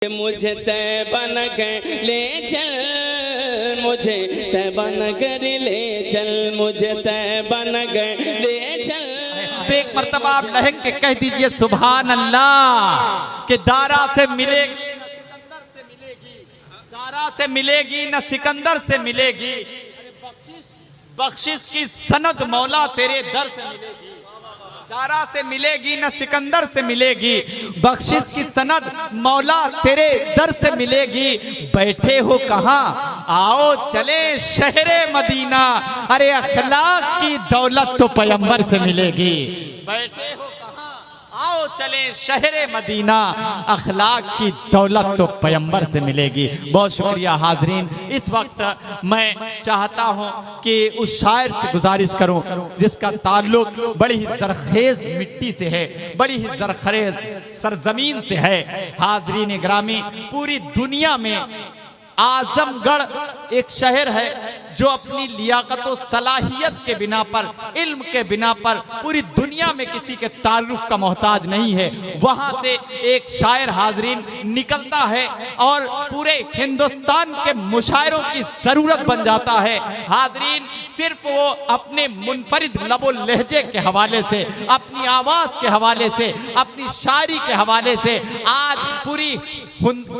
मुझे तैबा नगर ले चल, मुझे तैबा नगर ले चल, मुझे तैबा नगर ले चल। तो एक मर्तबा आप लहक के कह दीजिए सुभान अल्लाह कि दारा से मिलेगी न सिकंदर से मिलेगी, दारा से मिलेगी न सिकंदर से मिलेगी, बख्शिश की सनद मौला तेरे दर से मिलेगी। दारा से मिलेगी न सिकंदर से मिलेगी, बख्शिश की सनद मौला तेरे दर से मिलेगी। बैठे हो कहाँ, आओ चले शहरे मदीना, अरे अखलाक की दौलत तो पैगंबर से मिलेगी। बैठे हो कहाँ, आओ चले शहरे मदीना, अखलाक की दौलत तो पैगंबर से मिलेगी। बहुत शुक्रिया हाजरीन। इस वक्त मैं चाहता हूं कि उस शायर से गुजारिश करूं जिसका ताल्लुक बड़ी ही जरखेज मिट्टी से है, बड़ी ही जरखेज सरजमीन से है। हाजरीन ग्रामी, पूरी दुनिया में आजमगढ़ एक शहर है जो अपनी लियाकत और सलाहियत के बिना पर, इल्म के बिना पर पूरी दुनिया में किसी के ताल्लुक का मोहताज नहीं है। वहां से एक शायर हाजरीन निकलता है और पूरे हिंदुस्तान के मुशायरों की जरूरत बन जाता है। हाजरीन, सिर्फ वो अपने मुनफरिद लबो लहजे के हवाले से, अपनी आवाज के हवाले से, अपनी शायरी के हवाले से आज पूरी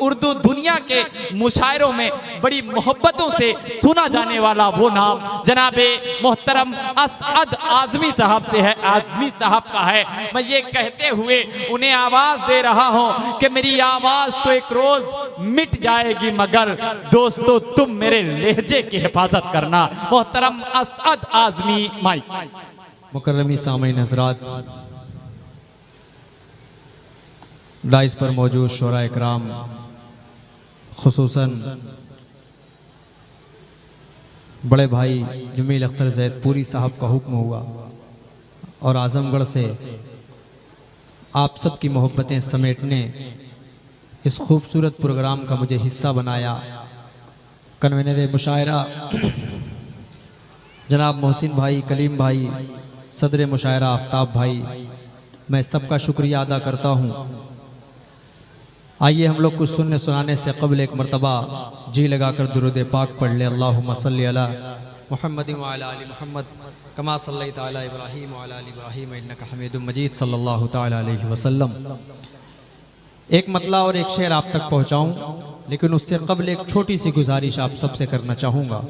उर्दू दुनिया के मुशायरों में बड़ी मोहब्बतों से सुना जाने वाला वो नाम जनाबे मोहतरम असअद आजमी साहब से है, आजमी साहब का है। मैं ये कहते हुए उन्हें आवाज दे रहा हूं कि मेरी आवाज तो एक रोज मिट जाएगी, मगर दोस्तों तुम मेरे लहजे की हिफाजत करना। मोहतरम असअद आजमी माइक। मुकर्रमी सामीन हज़रात, डाइस पर मौजूद शोरा इकराम, खुसूसन बड़े भाई जमील अख्तर जैदपुरी साहब का हुक्म हुआ और आजमगढ़ से आप सब की मोहब्बतें समेटने इस खूबसूरत प्रोग्राम का मुझे हिस्सा बनाया। कन्वेनर मुशायरा जनाब मोहसिन भाई, कलीम भाई, सदर मुशायरा आफ्ताब भाई, मैं सबका शुक्रिया अदा करता हूँ। आइए हम लोग कुछ सुनने सुनाने से कबल एक मरतबा जी लगाकर दुरूद पाक पढ़ ले। अल्लाहुम्मा सल्ली अला मुहम्मद व अला आलि मुहम्मद कमा सल्लैता अला इब्राहीम व अला आलि इब्राहीम इन्नका हमीदुम मजीद सल्लल्लाहु तआला अलैहि वसल्लम। एक मतला और एक शेर आप तक पहुँचाऊँ, लेकिन उससे कबल एक छोटी सी गुजारिश आप सबसे करना चाहूँगा।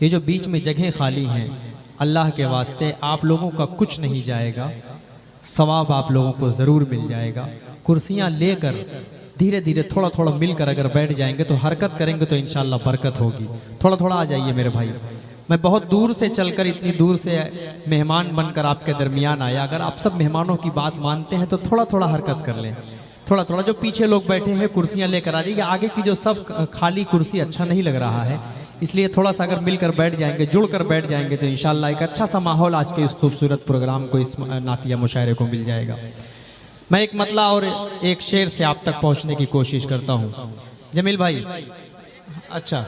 ये जो बीच में जगह खाली हैं, अल्लाह के वास्ते आप लोगों का कुछ नहीं जाएगा, सवाब आप लोगों को ज़रूर मिल जाएगा। कुर्सियाँ लेकर धीरे धीरे थोड़ा थोड़ा मिलकर अगर बैठ जाएंगे तो हरकत करेंगे तो इंशाल्लाह बरकत होगी। थोड़ा थोड़ा आ जाइए मेरे भाई। मैं बहुत दूर से चलकर, इतनी दूर से मेहमान बनकर आपके दरमियान आया। अगर आप सब मेहमानों की बात मानते हैं तो थोड़ा थोड़ा हरकत कर लें। थोड़ा थोड़ा जो पीछे लोग बैठे हैं कुर्सियाँ लेकर आ जाइए। आगे की जो सब खाली कुर्सी अच्छा नहीं लग रहा है, इसलिए थोड़ा सा अगर मिलकर बैठ जाएंगे, जुड़कर बैठ जाएंगे तो इंशाल्लाह एक अच्छा सा माहौल आज के इस खूबसूरत प्रोग्राम को, इस नातिया मुशायरे को मिल जाएगा। मैं एक मतला और एक शेर से आप तक पहुंचने की कोशिश करता हूं। जमील भाई, अच्छा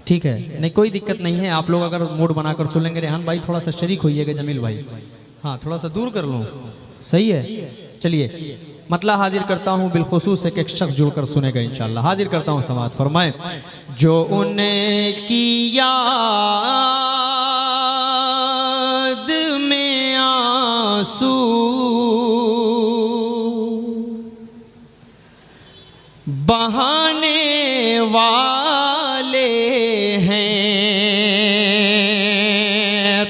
ठीक है, नहीं कोई दिक्कत नहीं है। आप लोग अगर मूड बनाकर सुनेंगे, रेहान भाई थोड़ा सा शरीक होइएगा। जमील भाई, हाँ थोड़ा सा दूर कर लूँ, सही है। चलिए मतला हाजिर करता हूँ, बिलखुसूस एक शख्स जुड़कर सुनेगा इंशाल्लाह। हाजिर करता हूँ, समाअत फरमाएं। जो उनकी याद में आंसू बहाने वाले हैं,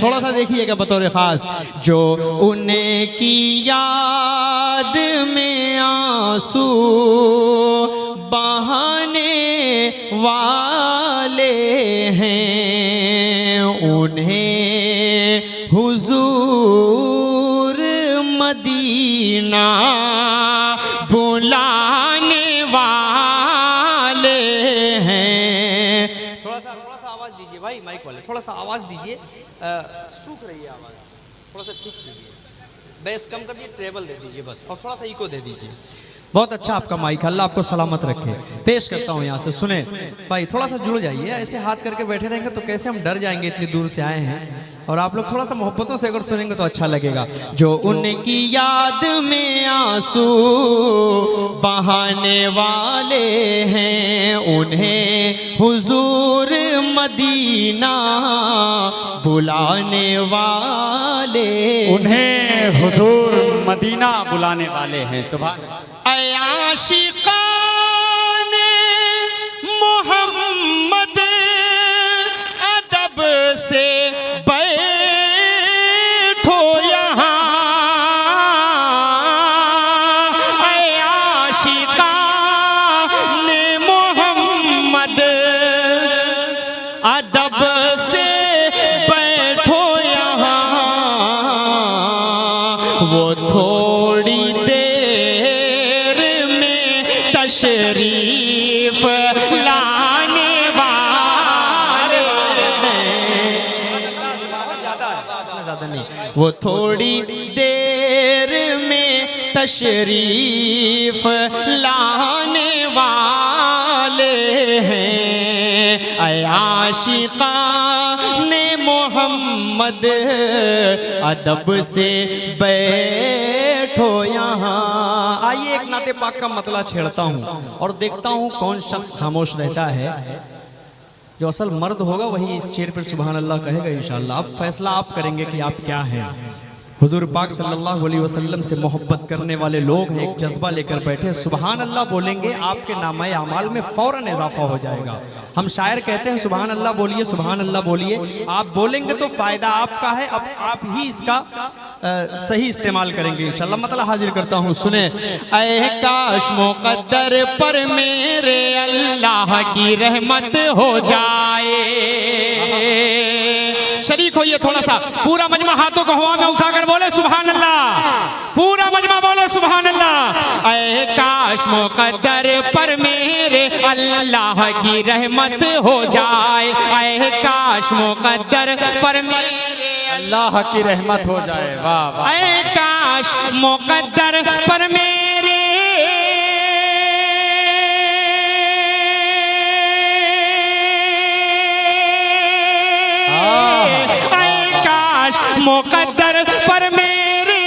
थोड़ा सा देखिएगा बतौर खास। जो उनकी याद में आंसू बहाने वाले हैं, उन्हें हुजूर मदीना बुलाने वाले हैं। थोड़ा सा आवाज दीजिए भाई, माइक वाले थोड़ा सा आवाज दीजिए, सूख रही है आवाज, थोड़ा सा ठीक कीजिए, बेस कम कर दीजिए, ट्रेबल दे दीजिए बस, और थोड़ा सा इको दे दीजिए। बहुत अच्छा आपका माइक, अल्लाह आपको सलामत रखे। पेश करता हूँ यहाँ से, सुने भाई थोड़ा सा जुड़ जाइए। ऐसे हाथ करके बैठे रहेंगे तो कैसे हम डर जाएंगे, इतनी दूर से आए हैं। और आप लोग थोड़ा सा मोहब्बतों से अगर सुनेंगे तो अच्छा लगेगा। जो उनकी याद में आंसू बहाने वाले हैं, उन्हें हुजूर मदीना बुलाने वाले, उन्हें हुजूर मदीना बुलाने वाले हैं। सुभान ऐ आशिकान मोहम्मद अदब से बैठो यहाँ, ऐ आशिकान मोहम्मद अदब से बैठो यहाँ, वो थोड़ी देर में तशरीफ लाने वाले हैं। ज़्यादा नहीं, वो थोड़ी देर में तशरीफ लाने वाले हैं। ऐ आशिकान मोहम्मद अदब से बैठो यहाँ। आइए एक नाते पाक का मतला छेड़ता हूँ और देखता हूँ कौन शख्स खामोश रहता है। जो असल मर्द होगा वही इस शेर पर सुभान अल्लाह कहेगा इंशाअल्लाह। अब फैसला आप करेंगे कि आप क्या हैं। हुजूर पाक सल्लल्लाहु अलैहि वसल्लम से मोहब्बत करने वाले लोग हैं, एक जज्बा लेकर बैठे, सुभान अल्लाह बोलेंगे आपके नामे अमाल में फौरन इजाफा हो जाएगा। हम शायर कहते हैं सुभान अल्लाह बोलिए, सुभान अल्लाह बोलिए। आप बोलेंगे तो फायदा आपका है, अब आप ही इसका सही इस्तेमाल करेंगे इंशाअल्लाह। मतलब हाजिर करता हूँ, सुने। ऐ काश मुक़द्दर पर मेरे अल्लाह की रहमत हो जाए। शरीक होइए थोड़ा सा, पूरा मजमा हाथों को हवा में उठाकर बोले सुभान अल्लाह। पूरा मजमा बोले सुभान अल्लाह। ऐ काश मुक़द्दर पर मेरे अल्लाह की रहमत हो जाए। ऐ काश मुक़द्दर पर मेरे अल्लाह की रहमत हो जाए। वाह वाह। ऐ काश मुक़द्दर पर मेरे मुक़द्दर पर मेरे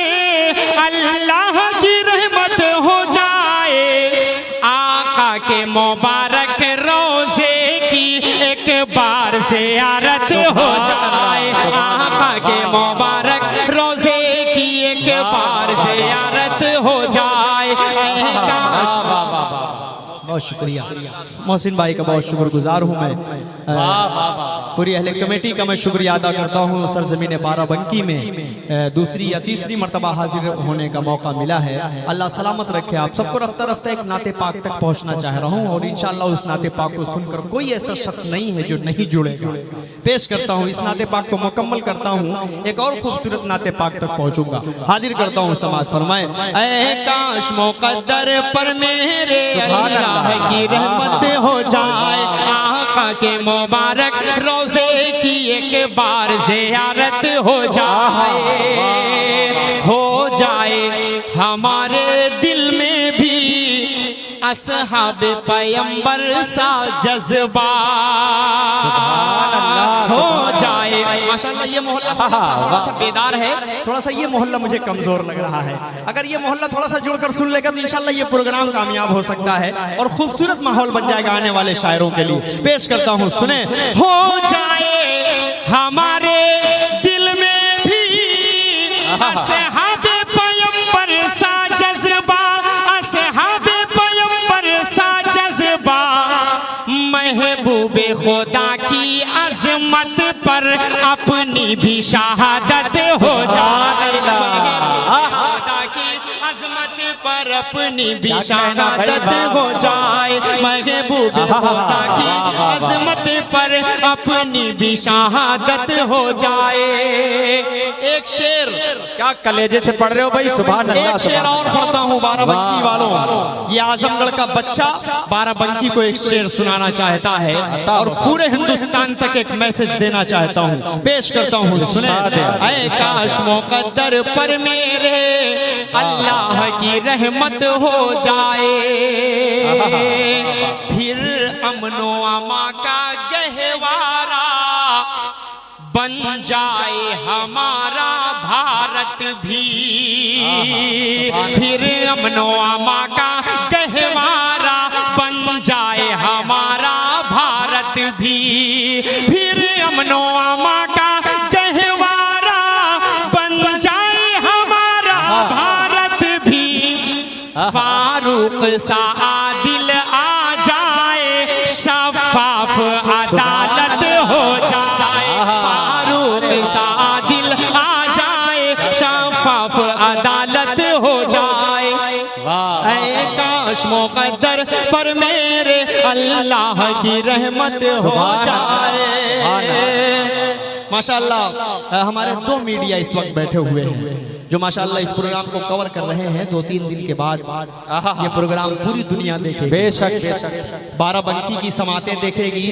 अल्लाह की रहमत हो जाए। आका के मुबारक रोज़े की एक बार ज़ियारत हो जाए। आका के मुबारक रोज़े की एक बार ज़ियारत हो जाए। बहुत शुक्रिया मोहसिन भाई का, बहुत शुक्रगुजार हूँ मैं। पूरी अहले कमेटी का मैं शुक्रिया अदा करता हूँ। सरजमीन बाराबंकी में दूसरी या तीसरी मरतबा हाजिर होने का मौका मिला है। अल्लाह सलामत रखे आप सबको। रफ्ता रफ्ता एक नाते पाक तक पहुँचना चाह रहा हूँ और इंशाअल्लाह उस नाते पाक को सुनकर कोई ऐसा शख्स नहीं है जो नहीं जुड़ेगा। पेश करता हूँ, इस नाते पाक को मुकम्मल करता हूँ, एक और खूबसूरत नाते पाक तक पहुँचूंगा। हाजिर करता हूँ, समाज फरमाए। ऐ काश मुक़द्दर पर मेरे अल्लाह की रहमत हो जाए। आका के मुबारक रोज़े की एक बार ज़ियारत हो जाए हमारे दिल में भी असहाब पैगंबर सा जज्बा हो जाए। माशाअल्लाह ये मोहल्ला थोड़ा सा बेदार है, थोड़ा सा ये मोहल्ला मुझे कमजोर लग रहा है। अगर ये मोहल्ला थोड़ा सा जुड़कर सुन लेगा तो इंशाअल्लाह ये प्रोग्राम कामयाब हो सकता है और खूबसूरत माहौल बन जाएगा आने वाले शायरों के लिए। पेश करता हूँ, सुने। हो जाए हमारे दिल में भी असहाब पैगंबर सा जज्बा, असहाब पैगंबर सा जज्बा, महबूबे खुदा की अजमत पर अपनी भी शहादत हो जाए। खुदा की अजमत पर अपनी भी शहादत हो जाए। महबूब खुदा की अजमत पर अपनी भी शहादत हो जाए। एक शेर क्या कलेजे से पढ़ रहे हो भाई, सुभान अल्लाह। एक शेर और पढ़ता हूँ बाराबंकी वालों। ये आजमगढ़ का बच्चा बाराबंकी को एक शेर सुनाना चाहता है और पूरे हिंदुस्तान तक एक मैसेज देना चाहता हूँ। पेश करता हूँ, सुने। ऐ काश मुक़द्दर पर मेरे अल्लाह की रहमत हो जाए, फिर अमनो अमा का गहवारा बन जाए हमारा भारत भी, फिर अमनो अमा का गहवारा बन जाए हमारा भारत भी, फिर अमनो अमा का गहवारा बन जाए हमारा भारत भी। फारूक सा आदिल आ जाए, शफाफ अदालत हो जाए, फारूक सा आदिल आ जाए, शफाफ अदालत हो जाए। ऐ काश मुक़द्दर पर मेरे अल्लाह की रहमत हो जाए। माशाअल्लाह हमारे दो मीडिया इस वक्त बैठे हुए हैं जो माशाअल्लाह इस प्रोग्राम को कवर कर रहे हैं। 2-3 दिन के बाद ये प्रोग्राम पूरी दुनिया देखेगी। बेशक बाराबंकी की समातें देखेगी।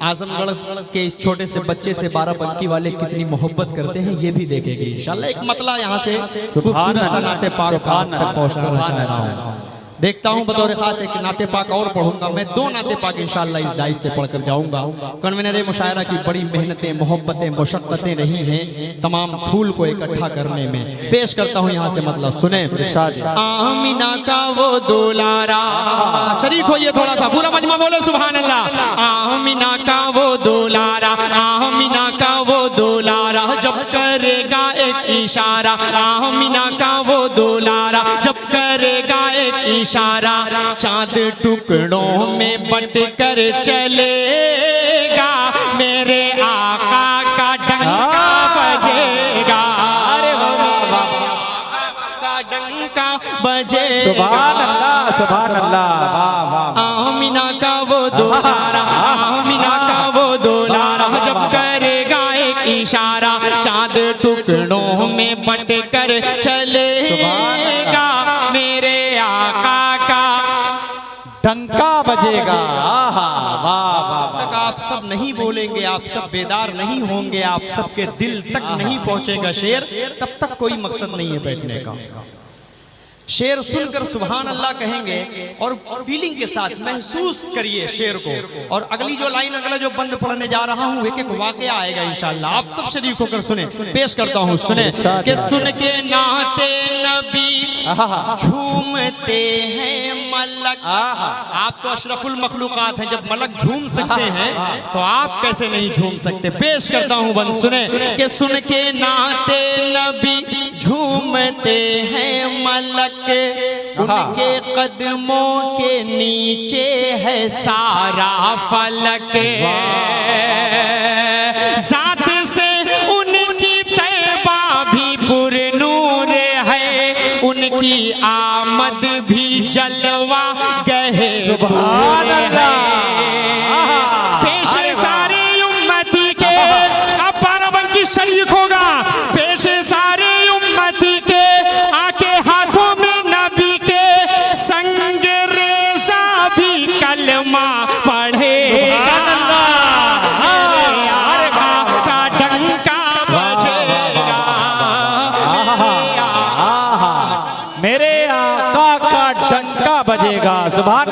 आजमगढ़ के इस छोटे से बच्चे से बाराबंकी वाले कितनी मोहब्बत करते हैं ये भी देखेगी इंशाल्लाह। एक मतला यहाँ से खूबसूरत सा नाते पाक तक पहुँचाना चाह रहा हूँ। देखता हूँ बतौर खास एक नाते पाक और पढ़ूंगा मैं। 2 नाते पाक इंशाल्लाह इस दाइश से पढ़कर जाऊंगा। कन्वेनर मुशायरा की बड़ी मेहनतें, मोहब्बतें, मुशक्कतें रही हैं तमाम फूल को इकट्ठा करने में। पेश करता हूँ यहाँ से मतलब सुने। आमिना का वो दुलारा, शरीक होइए थोड़ा सा, पूरा मजमा बोलो सुभान अल्लाह। आमिना का वो दुलारा, आमिना का वो दुलारा जब करेगा एक इशारा, आमिना का वो दुलारा जब करेगा एक इशारा, चांद टुकड़ों में बट कर चलेगा, मेरे आका का डंका बजेगा, अरे का डंका बजेगा। सुभान अल्लाह, सुभान अल्लाह, वाह वाह। आमिना का वो दुलारा, आमिना का वो दुलारा जब करेगा एक इशारा, चांद टुकड़ों में बट कर चलेगा, मेरे आका का डंका बजेगा। आहा, वाह वाह वाह। तक आप सब नहीं बोलेंगे, आप सब बेदार नहीं होंगे, आप सबके दिल तक नहीं पहुंचेगा शेर, तब तक कोई मकसद नहीं है बैठने का। शेर सुनकर सुभान अल्लाह कहेंगे और फीलिंग के साथ महसूस करिए शेर को। और अगली जो लाइन, अगला जो बंद पढ़ने जा रहा हूँ एक एक वाकया आएगा इंशाल्लाह, आप सब शरीक होकर सुने। पेश करता हूँ सुने कि सुन के नाते नबी झूमते हैं मलक। आप तो अशरफुल मखलूकात हैं, जब मलक झूम सकते हैं तो आप कैसे नहीं झूम सकते। पेश करता हूँ बंद सुने कि सुन के नाते नबी झूमते हैं मलक, उनके कदमों के नीचे है सारा फलक, जात से उनकी तैबा भी पुरनूर है, उनकी आमद भी जलवा गहे सुभान अल्लाह। पेश सारी उम्मती के, अब बाराबंकी शरीक होगा, पेश सारी उम्मती के आके हाथों में नबी के संग रेज़ा भी कलमा पढ़ेगा, मेरे आका का डंका बजेगा, मेरे आका का डंका बजेगा। सुभान।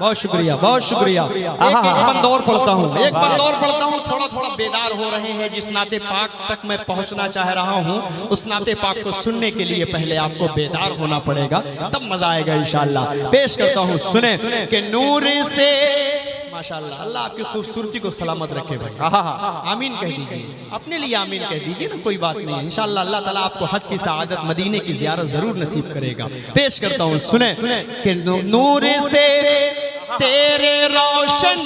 बहुत शुक्रिया, बहुत शुक्रिया। एक एक बंद और पढ़ता हूँ, एक बंद और पढ़ता हूँ। थोड़ा थोड़ा बेदार हो रहे हैं, जिस नाते पाक तक मैं पहुँचना चाह रहा हूँ उस नाते पाक को सुनने के लिए पहले आपको बेदार होना पड़ेगा, तब मजा आएगा इंशाल्लाह। पेश करता हूँ सुने कि नूर से माशाल्लाह, अल्लाह आपकी खूबसूरती को सलामत रखे भाई। आमीन कह दीजिए, अपने लिए आमीन कह दीजिए ना, कोई बात नहीं। इंशाल्लाह अल्लाह ताला आपको हज की सआदत, मदीने की ज़ियारत जरूर नसीब करेगा। पेश करता हूँ सुने कि नूर से तेरे रोशन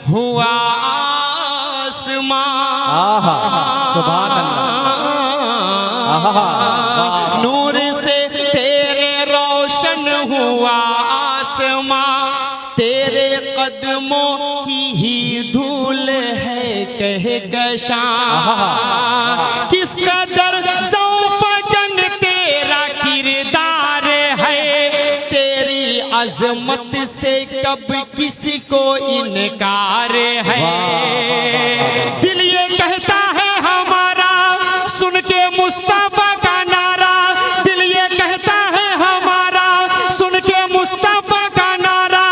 हुआ आसमां, सुभान अल्लाह। नूर से तेरे रोशन हुआ आसमां, तेरे कदमों की ही धूल है कह गशा, किस कदर ज़ौफ़गन तेरा किरदार है, तेरी अजमत से कब किसी को इनकार है। दिल ये कहता है हमारा सुन के मुस्तफा का नारा, दिल ये कहता है हमारा सुन के मुस्तफा का नारा,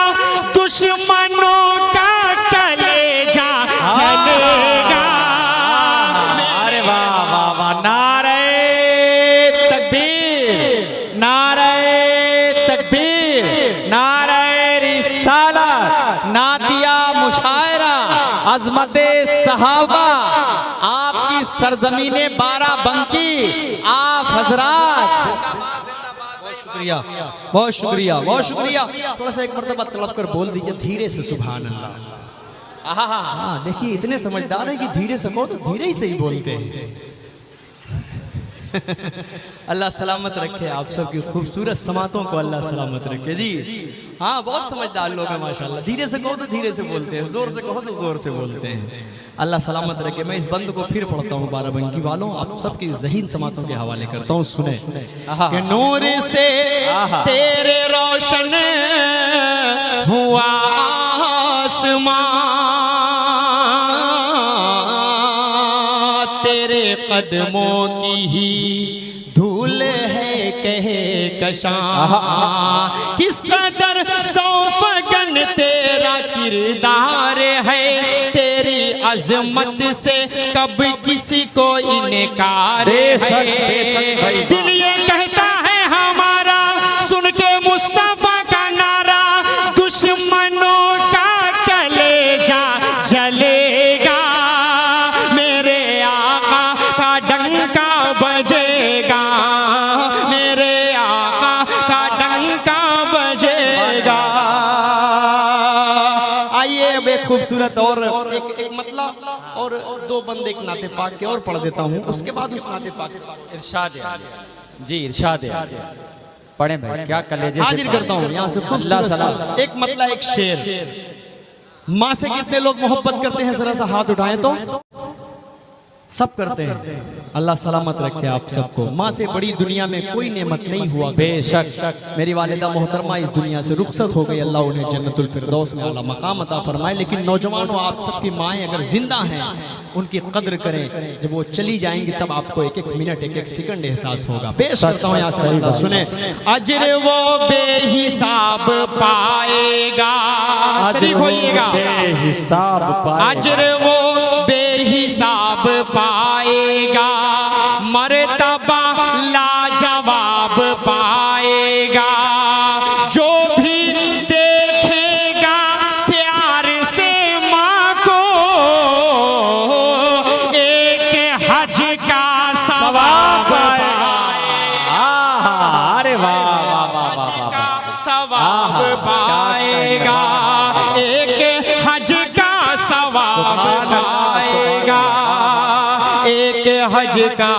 दुश्मनों का कलेजा जलेगा, रिसालत, नातिया मुशायरा, अजमत सहाबा, आपकी सरजमीने बाराबंकी, आप हजरात। शुक्रिया, बहुत शुक्रिया, बहुत शुक्रिया। थोड़ा सा एक मरतबा तड़प कर बोल दीजिए धीरे से सुभान अल्लाह। हाँ देखिए इतने समझदार हैं कि धीरे से कहो तो धीरे ही से ही बोलते हैं। अल्लाह सलामत रखे आप सबकी खूबसूरत समातों को, अल्लाह सलामत रखे जी। हाँ बहुत समझदार लोग हैं माशाल्लाह, धीरे से कहो तो धीरे से बोलते हैं, जोर से कहो तो जोर से बोलते हैं। अल्लाह सलामत रखे। मैं इस बंद को फिर पढ़ता हूँ बाराबंकी वालों, आप सबकी ज़हीन समातों के हवाले करता हूँ, सुने। कि नूर से तेरे रोशन हुआ आसमां, तेरे कदमों की ही धूल है कहे कशां, किस कदर सौफगन तेरा किरदार है, तेरी अजमत से कब किसी को इनकार है। दिल ये कहता है हमारा सुन के मुस्तफा का नारा, दुश्मनों का कलेजा जलेगा, मेरे आका का डंका बजेगा, मेरे आका का डंका बजेगा। आइए अब एक खूबसूरत और एक मतलब और दो बंदे एक नाते पाक के और पढ़ देता हूँ, उसके बाद उस नाते पाक इरशाद जी, इरशाद पढ़े भाई, क्या कलेजे हाजिर करता हूँ यहाँ से खूबसूरत एक मतलब एक शेर। माँ से कितने लोग मोहब्बत करते हैं, जरा सा हाथ उठाएं तो। सब करते हैं। अल्लाह सलामत रखे आप सबको। माँ से बड़ी दुनिया में कोई नेमत नहीं हुआ बेशक। मेरी वालिदा मोहतरमा इस दुनिया से रुखसत हो गई, अल्लाह उन्हें जन्नतुल फिरदौस में आला मकाम अता फरमाए। लेकिन नौजवानों, आप सबकी माएँ अगर जिंदा हैं उनकी कद्र करें, जब वो चली जाएंगी तब आपको एक एक मिनट एक एक सेकंड एहसास होगा। पेश करता हूँ यहाँ से, सुने। अजर वो बेहिसाब पाएगा, शरीक होइएगा, बेहिसाब पाएगा, अजर वो बेहिसाब पाएगा, मर्तबा लाजवाब पाएगा, जो भी देखेगा प्यार से माँ को, एक हज का सवाब पाएगा। अरे वाह वाह वाह वाह वाह, सवाब पाएगा, एक हज का सवाब पाएगा, एक हज का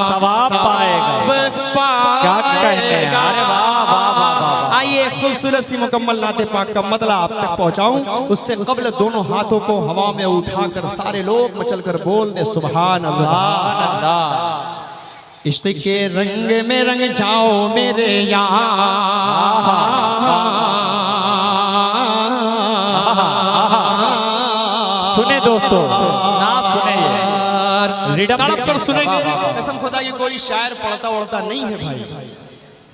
सवाब पाएगा। क्या कहते हैं, अरे वाह वाह वाह वाह। आइए खूबसूरत सी मुकम्मल नाते पाक का मतलब आप तक पहुंचाऊं, उससे कबल दोनों हाथों को हवा में उठाकर सारे लोग मचलकर बोल दे सुभान अल्लाह। इश्क के रंग में रंग जाओ मेरे यार, सुने दोस्तों, ना सुने ये तड़प कर सुनेंगे। कसम खुदा ये कोई शायर पढ़ता उड़ता नहीं है भाई।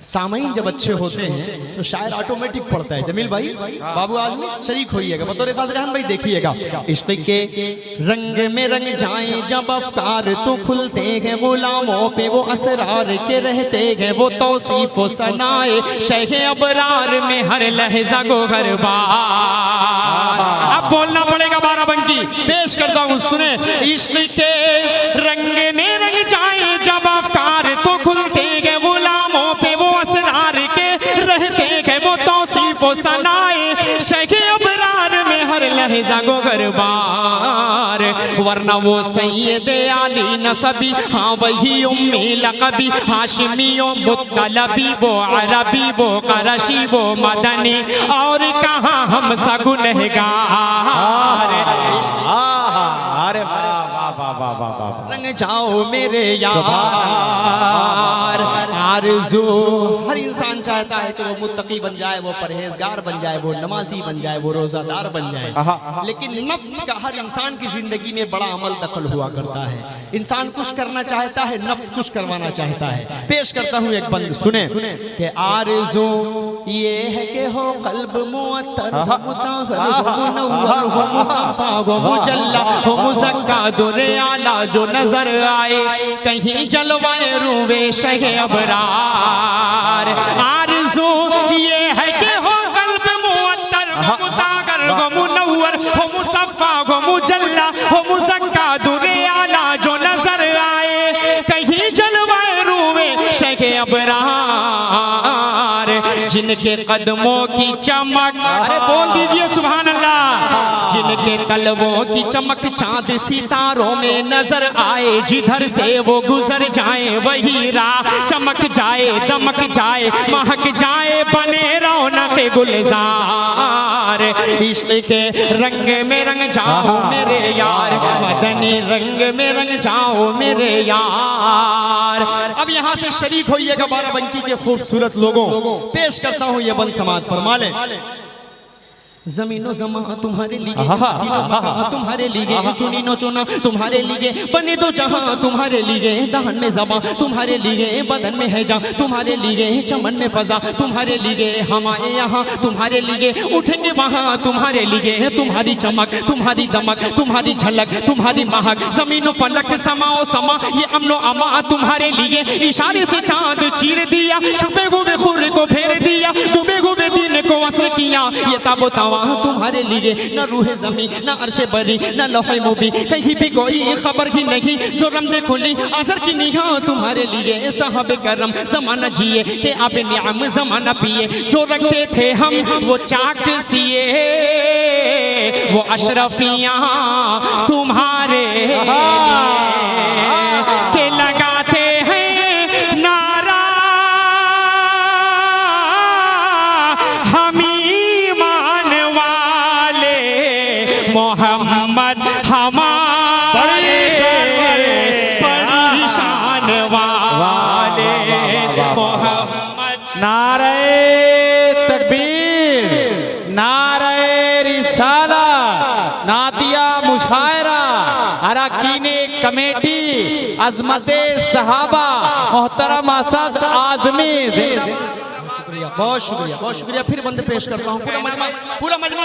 सामईन जब अच्छे होते हैं तो शायर ऑटोमेटिक पढ़ता है। जमील भाई, बाबू आजमी शरीक होइएगा, बतौर खास रहन भाई देखिएगा। इश्क के रंग में रंग जाए जब अफकार तो खुलते हैं, गुलामों पे वो असरार के रहते हैं, वो तौसीफ व सनाए शह अबरार में हर लहजा गोहर बार। अब बोलना पड़ेगा बाराबंकी, पेश करता हूँ सुने। इश्क के रंग में रंग जाए जब अफकार तो खुलते हैं, गुलामों पे वो असरार के रहते हैं, वो तौसीफ व सनाए शह अबरार में हर लहजा गोहर बार। वरना वो सैयद आली नसबी, हाँ वही उम्मी लक़बी, हाशिमियों मुत्तलबी, वो अरबी वो करशी वो मदनी, और कहाँ हम सगुनहगार। अरे वाह वाह वाह वाह वाह वाह। रंग जाओ मेरे यार। आरज़ू हर इंसान चाहता है कि वो मुत्तकी बन जाए, वो परहेजगार बन जाए, वो नमाजी बन जाए, वो रोजादार बन जाए। लेकिन नफ्स का हर इंसान की जिंदगी में बड़ा अमल दखल हुआ करता है। इंसान कुछ करना चाहता है, नफ्स कुछ करवाना चाहता है। पेश करता हूँ एक बंद, सुने कि आरज़ू ये है कि हो कल्ब मुअत्तर हो मुताहर हो मुनव्वर हो मुसफ़ा हो मुजल्ला हो मुज़क्का दुरे आला जो नजर आए, कहीं जलवाए रूवे शह अबरार। आरज़ू ये है कि हो कल्ब मुअत्तर गो मुतागर गो मुनव्वर हो मुसफ़ा गो मुजल्ला हो मुज़क्का दुरे आला जो नजर आए कहीं जलवाए रूए शेख अबरार जिनके कदमों की चमक, अरे बोल दीजिए सुभान अल्लाह, जिनके तलवों की चमक चांद सितारों में नजर आए जिधर से वो गुजर जाए वही राह चमक जाए दमक जाए महक जाए बने रौनक गुलजार इश्क के रंग में रंग जाओ मेरे यार मदनी रंग में रंग जाओ मेरे यार। अब यहाँ से शरीक होइएगा बाराबंकी के खूबसूरत लोगों, पेश करता हूँ ये बंद समाज फरमा ले। ज़मीनो ज़मा तुम्हारे लिए तुम्हारे लिए चुनी नो चुना तुम्हारे लिए बने दो जहां तुम्हारे लिए दहन में ज़बा तुम्हारे लिए बदन में है जा तुम्हारे लिए चमन में फजा तुम्हारे लिए हमारे यहाँ तुम्हारे लिए उठेंगे वहाँ तुम्हारे लिए तुम्हारी चमक तुम्हारी दमक तुम्हारी झलक तुम्हारी महक ज़मीनो फलक समाओ समा ये अमनो अमा तुम्हारे लिए इशारे से चांद चीर दिया छुपे हुए खुर को फेर दिया डूबे हुए दिन को असर किया ये ताबो तुम्हारे लिए न रूहे जमी न अर्शे बरी न लौहे मुबी कहीं भी कोई खबर ही नहीं जो रमदे खुली असर की निगाह तुम्हारे लिए साहबे करम जमाना जिए के आबे नियाम जमाना पिए जो रखते थे हम वो चाक सिए वो अशरफियां तुम्हारे के लगाते हैं नारा मोहम्मद हमारे परेशान वाले मोहम्मद। नारे तकबीर, नारे रिसाला, नातिया मुशायरा, अरकीने कमेटी, अजमते सहाबा, मोहतरम असद आजमी बहुत शुक्रिया फिर बंद पेश करता हूँ। पूरा मजमा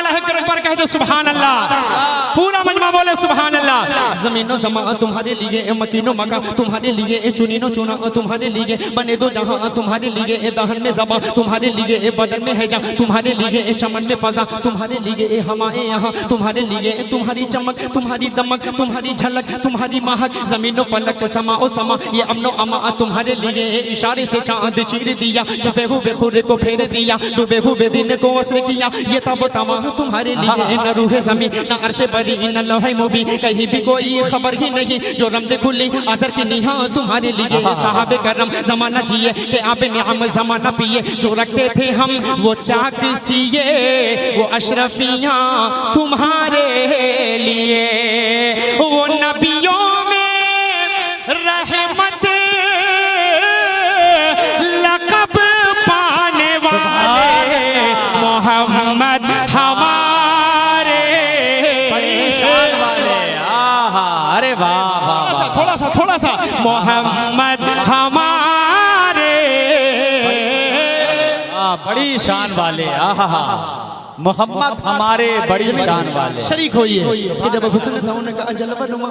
लहक कर एक बार कह दो सुभान अल्लाह, पूरा मजमा बोले सुभान अल्लाह। ज़मीनो ज़मा तुम्हारे लिए मकीनो मका तुम्हारे लिए चुनीनो चुना तुम्हारे लिए बने दो जहां तुम्हारे लिए दहन में ज़बा तुम्हारे लिए बदन में है जा तुम्हारे लिए चमन में फजा तुम्हारे लिए हमारे यहाँ तुम्हारे लिए तुम्हारी चमक तुम्हारी दमक तुम्हारी झलक तुम्हारी महक ज़मीनो फलक समाओ समा ये अमनो अमा तुम्हारे लिए इशारे से चांद चीर दिया छुपे हुए खुर को फेर दिया डूबे हुए दिन को असर किया ये तब तमा तुम्हारे लिए न रूहे ज़मीन न अर्शे बरी न लौहे मुबी कहीं भी कोई खबर ही नहीं जो रमदे खुली असर की निगाह तुम्हारे लिए साहबे करम जमाना जिए के आबे नियाम जमाना पिए जो रखते थे हम वो चाक सिए वो अशरफियां तुम्हारे लिए वो नबियों में रहमत लक़ब पाने वाले मोहम्मद हमारे परेशान वाले। आहा, अरे वाह वाह, थोड़ा सा मोहम्मद हमारे बड़ी शान वाले। आहा, मोहम्मद हमारे बड़ी शान वाले। शरीक होइए कि जब हुस्न था उनका जलवा नुमा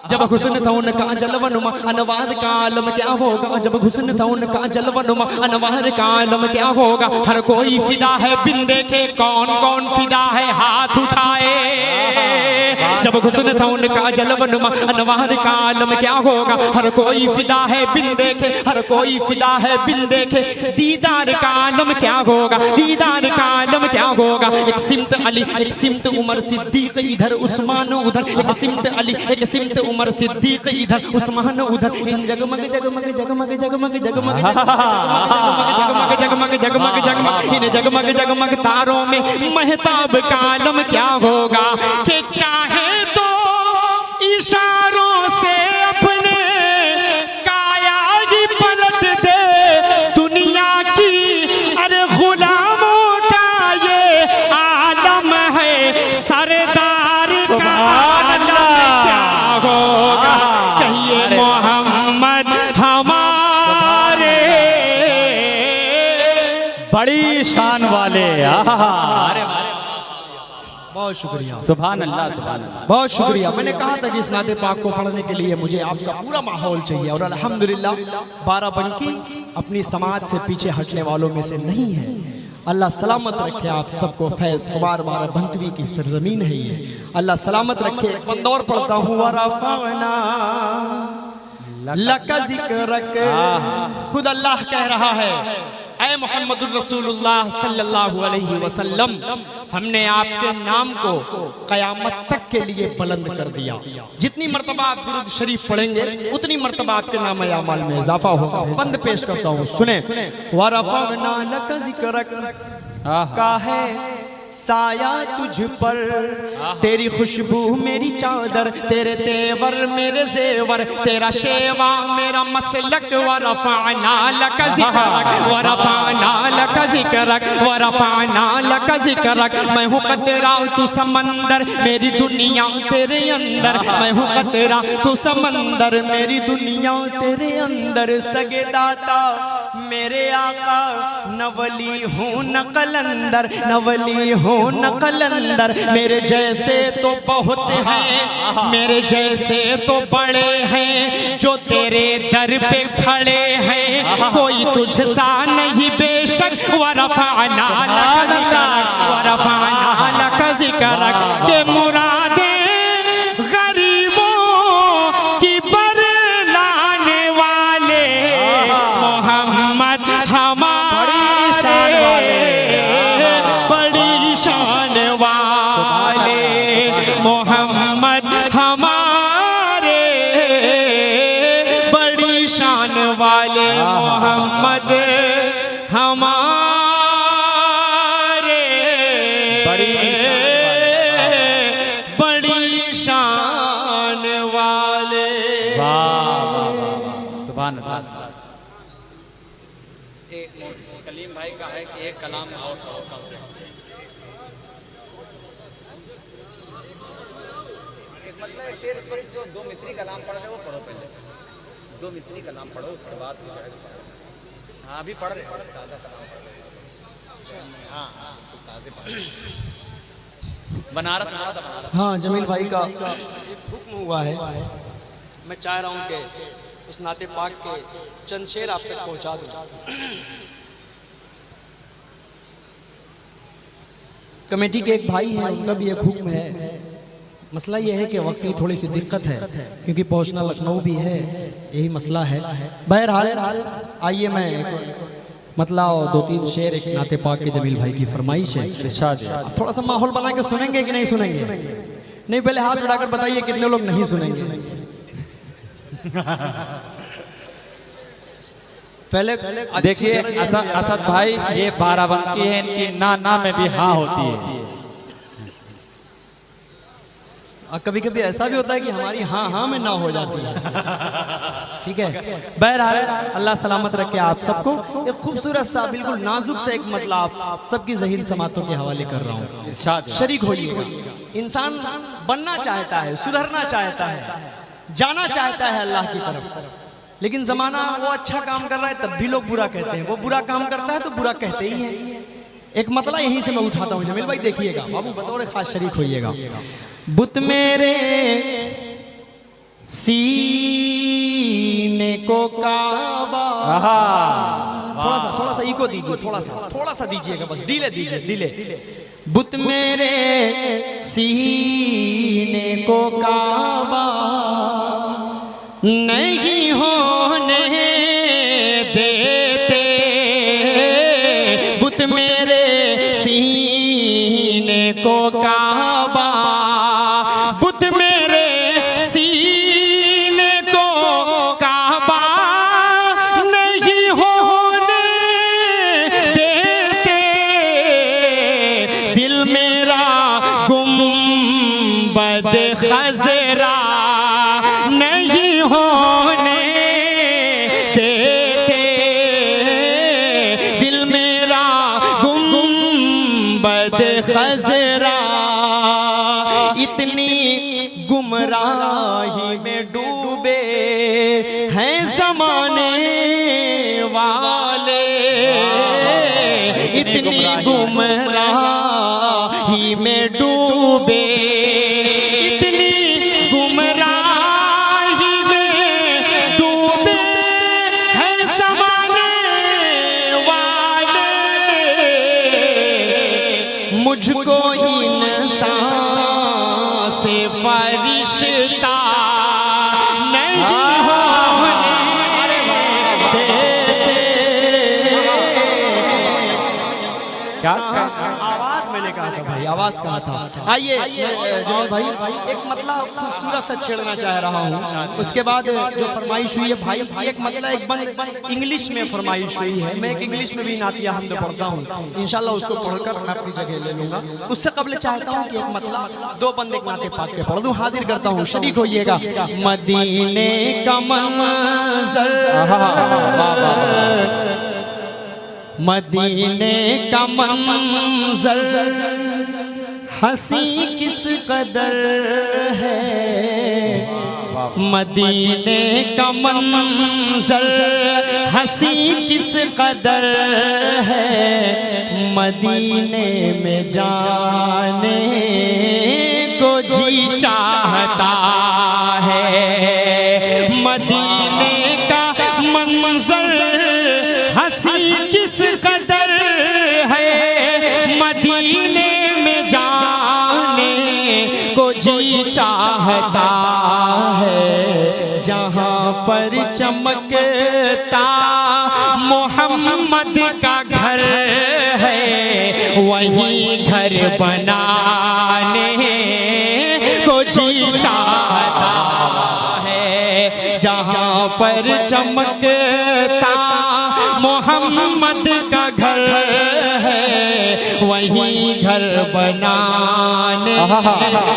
जब हुस्न था उनका जलवा नुमा अनवार का आलम क्या होगा जब हुस्न था उनका जलवा नुमा अनवार का आलम क्या होगा हर कोई फिदा है बिन देखे कौन कौन फिदा है हाथ उठाए जब हुस्न था उनका जलवा नुमा अनवार का आलम क्या होगा हर कोई फिदा है बिन देखे हर कोई फिदा है बिन देखे दीदार का आलम क्या होगा दीदार का आलम क्या होगा एक सिमत अली एक सिमत उमर सिद्दीक इधर उस्मान उधर एक सिमत अली एक सिमत उमर सिद्दीक इधर उस्मान उधर इन जगमग जगमग जगमग जगमग जगमग जगमग जगमग जगमग जगमग इन जगमग जगमग तारों में महताब का आलम क्या होगा कि चाहे तो इशारों से अपने काया ही पलट दे दुनिया की अरे गुलामों का ये आलम है सरदार का आलम क्या होगा कहिए मोहम्मद हमारे बड़ी शान वाले। आहा, अरे बहुत शुक्रिया सुभान अल्लाह, सुभान अल्लाह। बहुत शुक्रिया। मैंने कहा था कि इस नाते पाक को पढ़ने के लिए मुझे आपका पूरा माहौल चाहिए और अल्हम्दुलिल्लाह बाराबंकी अपनी समाज से पीछे हटने वालों में से नहीं है अल्लाह सलामत रखे आप सबको। फैज कुमार बारा भंकवी की सरजमीन है ये, अल्लाह सलामत रखे। एक बंद और पढ़ता हूँ, वरफ़अना लका ज़िक्रक। खुद अल्लाह कह रहा है, ऐ मोहम्मदुर रसूलुल्लाह सल्लल्लाहु अलैहि वसल्लम, हमने आपके नाम को कयामत तक के लिए बुलंद कर दिया। जितनी मर्तबा आप दुरूद शरीफ पढ़ेंगे उतनी मर्तबा आपके नाम अमाल में इजाफा होगा। बंद पेश करता हूँ, सुने। वरफ़अना लका ज़िक्रक का है साया तुझ पर, तेरी खुशबू मेरी चादर, तेरे तेवर मेरे जेवर, तेरा शेवा मेरा मसलक। वरफ़अना लका ज़िक्रक, वरफ़अना लका ज़िक्रक, वरफ़अना लका ज़िक्रक। मैं हूँ कतरा तू समंदर, मेरी दुनिया तेरे अंदर। मैं हूँ कतरा तू समंदर, मेरी दुनिया तेरे अंदर। सगे दाता मेरे आका, न वली हूँ न कलंदर, न वली हूँ न कलंदर। मेरे जैसे तो बहुत हैं, मेरे जैसे तो बड़े हैं, जो तेरे दर पे खड़े हैं, कोई तुझसा नहीं बेशक। वरफ़अना लका ज़िक्रक, वरफ़अना लका ज़िक्रक। के मुरादे गरीबों की बरलाने वाले मोहम्मद हमारे, बड़ी शान वाले मोहम्मद हमारे, बड़ी शान वाले मोहम्मद हमारे, बड़ी शान वाले। सुभान अल्लाह। कलीम भाई का है कि एक कलाम और कम से कम मतलब एक शेर, इस वक्त जो दो मिस्री कलाम पढ़ रहे वो पढ़ो, पहले दो मिस्री कलाम पढ़ो, उसके बाद हाँ अभी पढ़ रहे हैं, ताज़ा कलाम पढ़ रहे हैं। हाँ ताज़े पढ़ रहे हैं। बनारस में बनारस। हाँ जमील भाई का एक हुक्म हुआ है, मैं चाह रहा हूँ कि उस नाते पाक के चंद शेर आप तक पहुँचा दूँ। कमेटी के एक भाई हैं, उनका भी एक हुक्म है। मसला ये है कि वक्त की थोड़ी सी दिक्कत है, क्योंकि पहुंचना लखनऊ भी है, यही मसला है। बहरहाल आइए मैं मतलब और दो तीन शेर एक नाते पाक के जमील भाई की फरमाइश है। थोड़ा सा माहौल बना के सुनेंगे कि नहीं सुनेंगे? नहीं, पहले हाथ उठाकर बताइए कितने लोग नहीं सुनेंगे। पहले देखिए असद भाई, ये बाराबंकी है, इनकी ना ना में भी हाँ होती है। कभी कभी ऐसा भी होता है कि हमारी हाँ हाँ में ना हो जाती है। ठीक है, बहरहाल अल्लाह सलामत रखे आप सबको। एक खूबसूरत सा बिल्कुल नाजुक सा एक मतलब आप सबकी ज़हीन समातों के हवाले कर रहा हूँ, शरीक होइएगा। इंसान बनना चाहता है, सुधरना चाहता है, जाना चाहता है अल्लाह की तरफ, लेकिन जमाना वो अच्छा काम कर रहा है तब भी लोग बुरा कहते हैं, वो बुरा काम करता है तो बुरा कहते ही हैं। एक मतलब यहीं से मैं उठाता हूँ जमील भाई, देखिएगा बाबू, बतौर खास शरीक होइएगा। बुत मेरे सीने को काबा, थोड़ा सा इको दीजिए, थोड़ा सा दीजिएगा, बस डीले दीजिए, डीले। बुत मेरे सीने को काबा नहीं होने देते, बुत मेरे सीने को काबा, बुत मेरे सीने को काबा नहीं होने देते, दिल मेरा गुंबद खजरा नहीं होने देते, दिल मेरा गुंबद खजरा, इतनी गुमराही में डूबे हैं जमाने वाले, इतनी गुमराही में डूबे, इतनी गुमराही में डूबे हैं जमाने वाले, मुझको इंसान से फरिश्ता नहीं होने देते। क्या आवाज मैंने कहा था भाई, आवाज कहा था। आइए जुनैद भाई, एक मतलब खूबसूरत सा छेड़ना चाह रहा हूँ। उसके बाद जो फरमाइश हुई है भाई, एक मतलब एक बंद इंग्लिश में फरमाइश हुई है। मैं एक इंग्लिश में भी नातिया हमद पढ़ता हूँ, इंशाल्लाह उसको पढ़कर मैं अपनी जगह ले लूंगा। उससे कबल चाहता हूँ कि एक मतलब दो बंद एक नाते पाक के पढ़ दूँ। हाजिर करता हूँ, शरीक होइएगा। मदीने का मंजर, मदीने का मंजर हंसी किस कदर है, मदीने का मंजर हंसी किस कदर है, मदीने में जाने को जी चाहता है, मदीने का मंजर हंसी किस कदर है, मदीने में जाने को जी चाहता है, जहाँ पर चमकता मोहम्मद का घर है, वहीं घर बनाने को जी चाहता है, जहाँ पर चमकता मोहम्मद का घर है, वहीं घर बनाने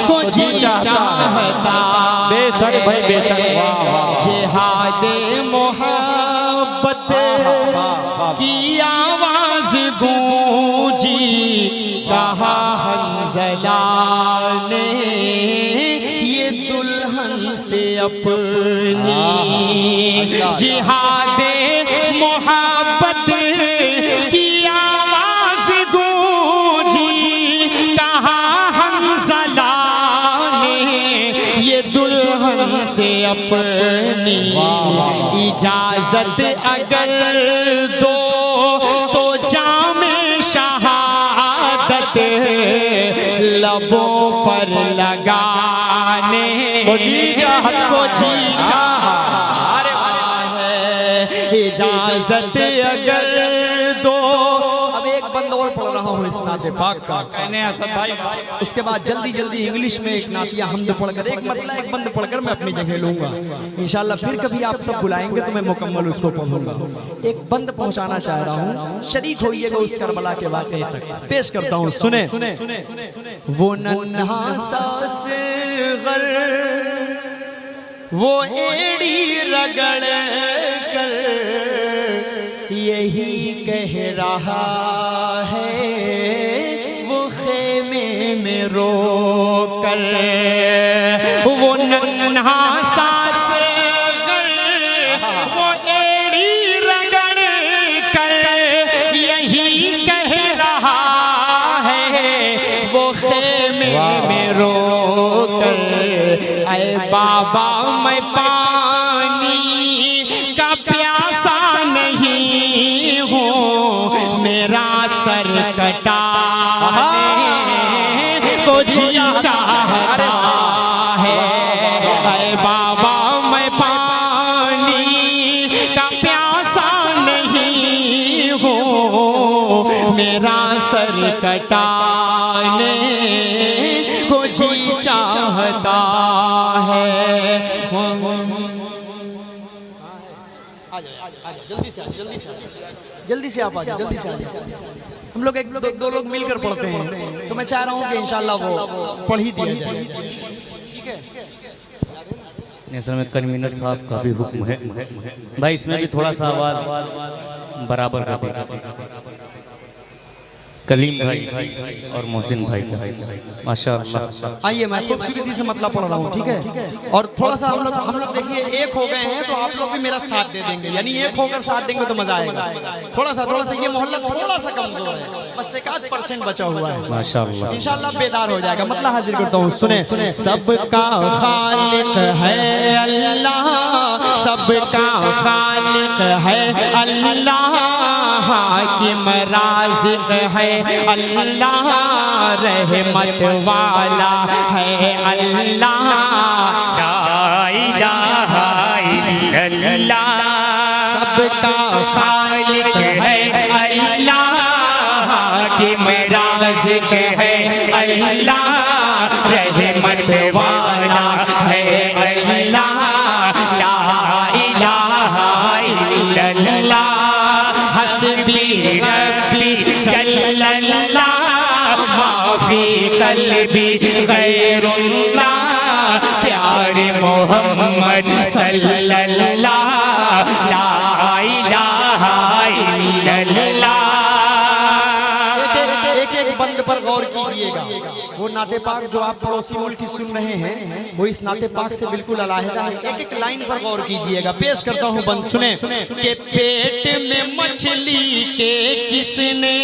को जी चाहता। बेशक भाई बेशक, जिहादे मोहब्बत की आवाज गूंजी, कहा हंज़ला ने ये दुल्हन से अपनी, जिहादे मोहब्बत की आवाज गूंजी, कहा हंज़ला ने ये दुल्हन से अपनी, इजाजत अगर दो तो जामे शहादत लबों पर लगाने को जी चाहता है, इजाजत अगर दो। अब एक बंद और पढ़ रहा हूँ इस नाते पाक का। कहने असद भाई, उसके बाद जल्दी जल्दी इंग्लिश में एक नातिया हमद पढ़कर एक मतलब एक बंद पढ़कर मैं अपनी जगह लूंगा इंशाल्लाह। फिर कभी आप सब बुलाएंगे तो मैं मुकम्मल उसको पढ़ूंगा। एक बंद पहुंचाना चाह रहा हूँ, शरीक होइएगा उस करबला के वाक़े तक। पेश करता हूँ, सुने। वो नन्हा सास गर, वो एड़ी रगड़ कर यही कह रहा है, वो खेमे में रो कर, वो नन्हा सास गर, वो एड़ी रगड़ कर यही कह रहा है, वो खेमे में रो कर, ऐ बाबा मैं पानी का प्यासा नहीं हूँ, मेरा सर कटाने को जी चाहता है, ऐ बाबा मैं पानी का प्यासा नहीं हूँ, मेरा सर कटाने को जी चाहता है। जल्दी से आप आ जाओ, जल्दी से आ जाओ। हम लोग एक दो लोग मिलकर पढ़ते हैं, तो मैं चाह रहा हूँ कि इंशाल्लाह वो पढ़ ही दिया जाए। ठीक है, असल में कन्वीनर साहब का भी हुक्म है भाई, इसमें भी थोड़ा सा आवाज बराबर कर देगा। कलीम भाई और मोहसिन भाई का माशाअल्लाह। आइए मैं खूबसूरती से मतलब पढ़ रहा हूँ, ठीक है। और थोड़ा सा हम लोग देखिए एक हो गए हैं, तो आप लोग भी मेरा साथ दे देंगे, यानी एक होकर साथ देंगे तो मजा आएगा। थोड़ा सा ये मोहल्ला थोड़ा सा कमजोर है, बस 1% बचा हुआ है, माशाअल्लाह इंशाल्लाह बेदार हो जाएगा। मतलब हाजिर करता हूँ, सुने। सबका खालिक है अल्लाह, सबका खालिक है अल्लाह, हाकिम राज़िक़ है अल्लाह, रहमत वाला है अल्लाह, ला इलाहा इल्लल्लाह, सबका खालिक है अल्लाह, हाकिम राज़िक़ है अल्लाह, रहमत वाला है अल्लाह, ला इलाहा इल्लल्लाह, हस्बी रब्बी जल्लल्लाह, माफी कल्बी गैरुल्लाह, प्यारे मोहम्मद सल्लल्लाह, ला इलाहा इल्लल्लाह। एक बंद पर गौर कीजिएगा। वो नाते पाक जो आप पड़ोसी मुल्क की सुन रहे हैं वो इस नाते पाक से बिल्कुल अलहदा है। एक एक लाइन पर गौर कीजिएगा। पेश करता हूँ बंद, सुने। के पेट में मछली के किसने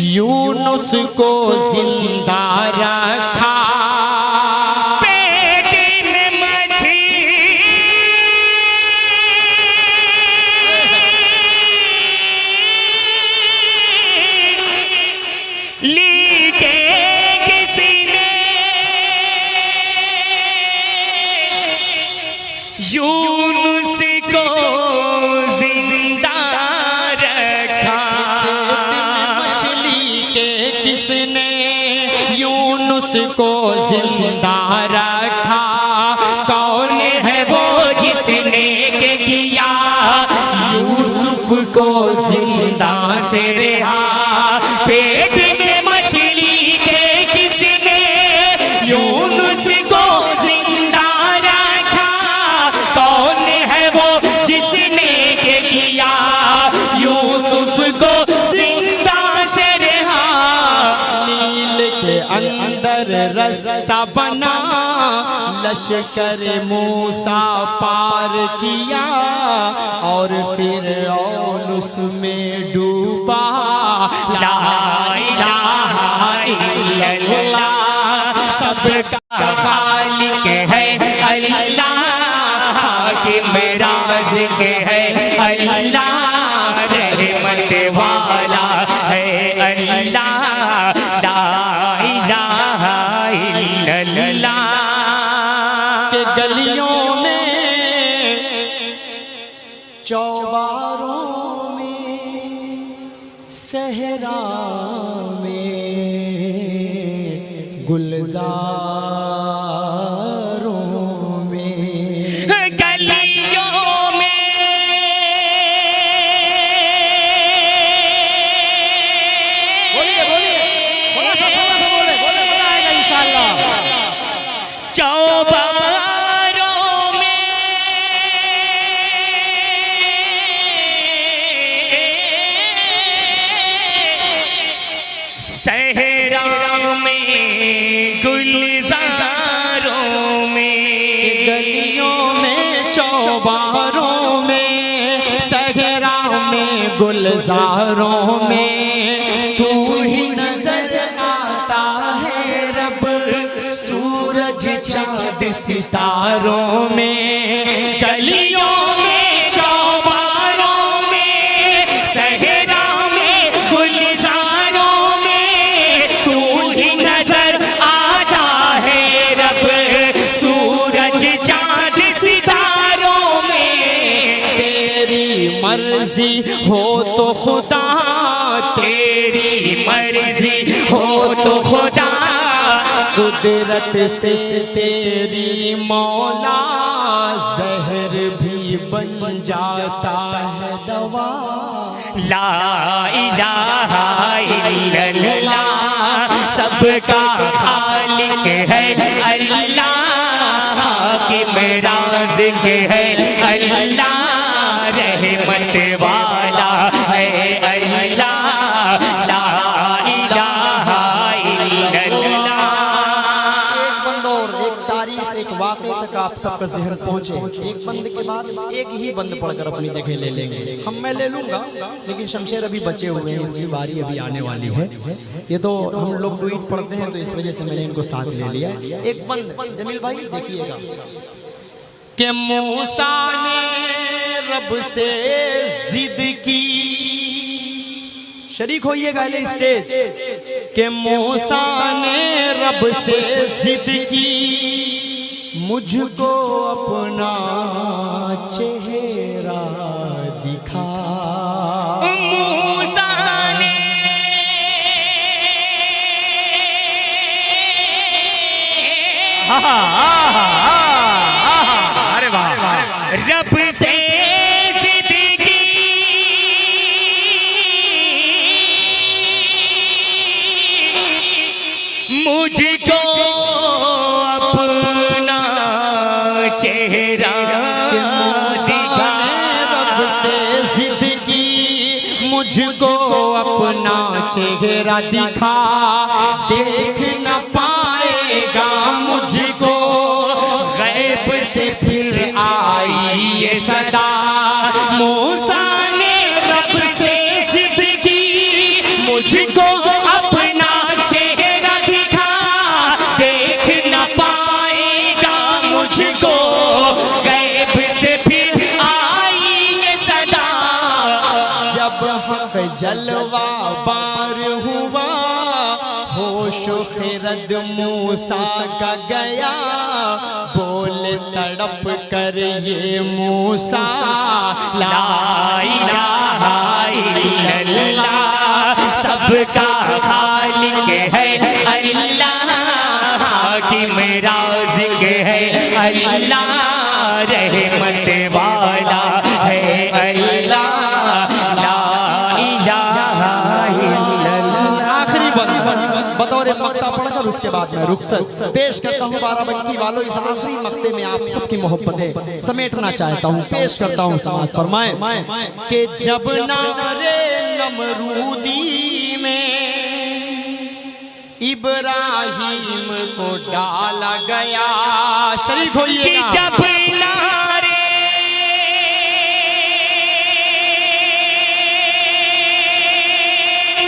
यूनुस को जिंदा रखा, पेट में मछली के किसने यूनुस को जिंदा रखा, मछली के किसने यूनुस को जिंदा रखा, कौन है वो जिसने के किया यूसुफ को जिंदा से रहा, पेट में मछली के किसने यूनुस को जिंदा रखा, कौन है वो जिसने के किया यूसुफ को जिंदा से रहा, नील के अंदर रास्ता बना, लश्कर मूसा पार किया और फिर उसमें डूबा, ला इलाहा इल्लल्लाह, सबका खालिक है अल्लाह, हाकिम राज़िक़ है अल्लाह, रहमत वाला है अल्लाह, ला इलाहा इल्लल्लाह। के गलियों में चौबारों में सहरा में गुलजारों में गलियों में बोलिए बोलिए थोड़ा सा बोले बोले मजा आएगा इंशाअल्लाह। चौबारों में सहरा में गुलजारों में, गलियों में चौबारों में सहरा में गुलजारों में तू ही नजर आता है रब, सूरज चांद सितारों में, गलियों में चौबारों में सहरा में गुलजारों में, तू ही नजर आता है रब, सूरज चांद सितारों में, तेरी मर्जी हो तो खुदा, तेरी मर्जी हो तो खुदा, कुदरत से तेरी मौला, जहर भी बन जाता है दवा, ला इलाहा इल्लल्लाह, सबका खालिक है अल्लाह, हाकिम राज़िक़ है अल्लाह, रहमत वाला है अल्लाह, ला इलाहा इल्लल्लाह। एक बंद और एक तारीख एक वाक़े तक आप सबका ज़हन पहुँचे। एक बंद के बाद एक ही बंद पढ़कर अपनी जगह ले लेंगे। मैं ले लूँगा लेकिन शमशेर अभी बचे हुए हैं, उनकी बारी अभी आने वाली है। ये तो हम लोग डुइट पढ़ते हैं तो इस वजह से मैंने इनको साथ ले लिया। एक बंद जमील भाई देखिएगा कि मूसा ने रब से जिद की, शरीक होइएगा ले स्टेज के मूसा ने रब से जिद की मुझको अपना चेहरा दिखा। मूसा ने अरे वाह, रब से जिद की मुझको अपना चेहरा दिखा। रब से जिद की मुझको अपना चेहरा दिखा। देख न पाएगा मुझको गैब से फिर आई ये सदा। मूसा ने रब से जिद की मुझको अपना चेहरा दिखा। देख न पाएगा मुझको गैब से फिर आई ये सदा। जब हक जलवा बार हुआ होश खिरद मूसा का गया। बोले तड़प कर ये मूसा ला इलाहा इल्लल्लाह सबका खालिक है अल्लाह की राज़िक है अल्लाह रहमत वाला है अल्लाह ला इलाहा इल्लल्लाह। आखिरी बतौर मक्ता पढ़कर उसके बाद मैं रुखसत पेश करता हूँ। बाराबंकी वालों इस आखिरी मक्ते में आप सबकी मोहब्बतें समेटना चाहता हूँ, पेश करता हूँ। समाज फरमाए कि जब नारे नमरूदी में इब्राहिम को डाला गया। शरीक होइएगा। जब नारे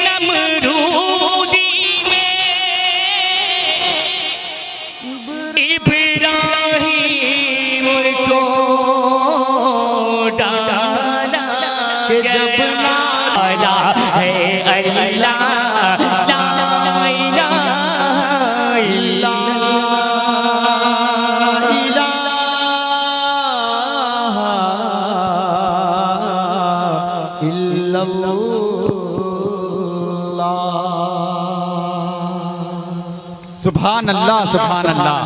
नमरूदी में इब्राहिम को डाला कि जब नारा है अल्लाह ला इलाहा सुभान अल्लाह, सुभान अल्लाह।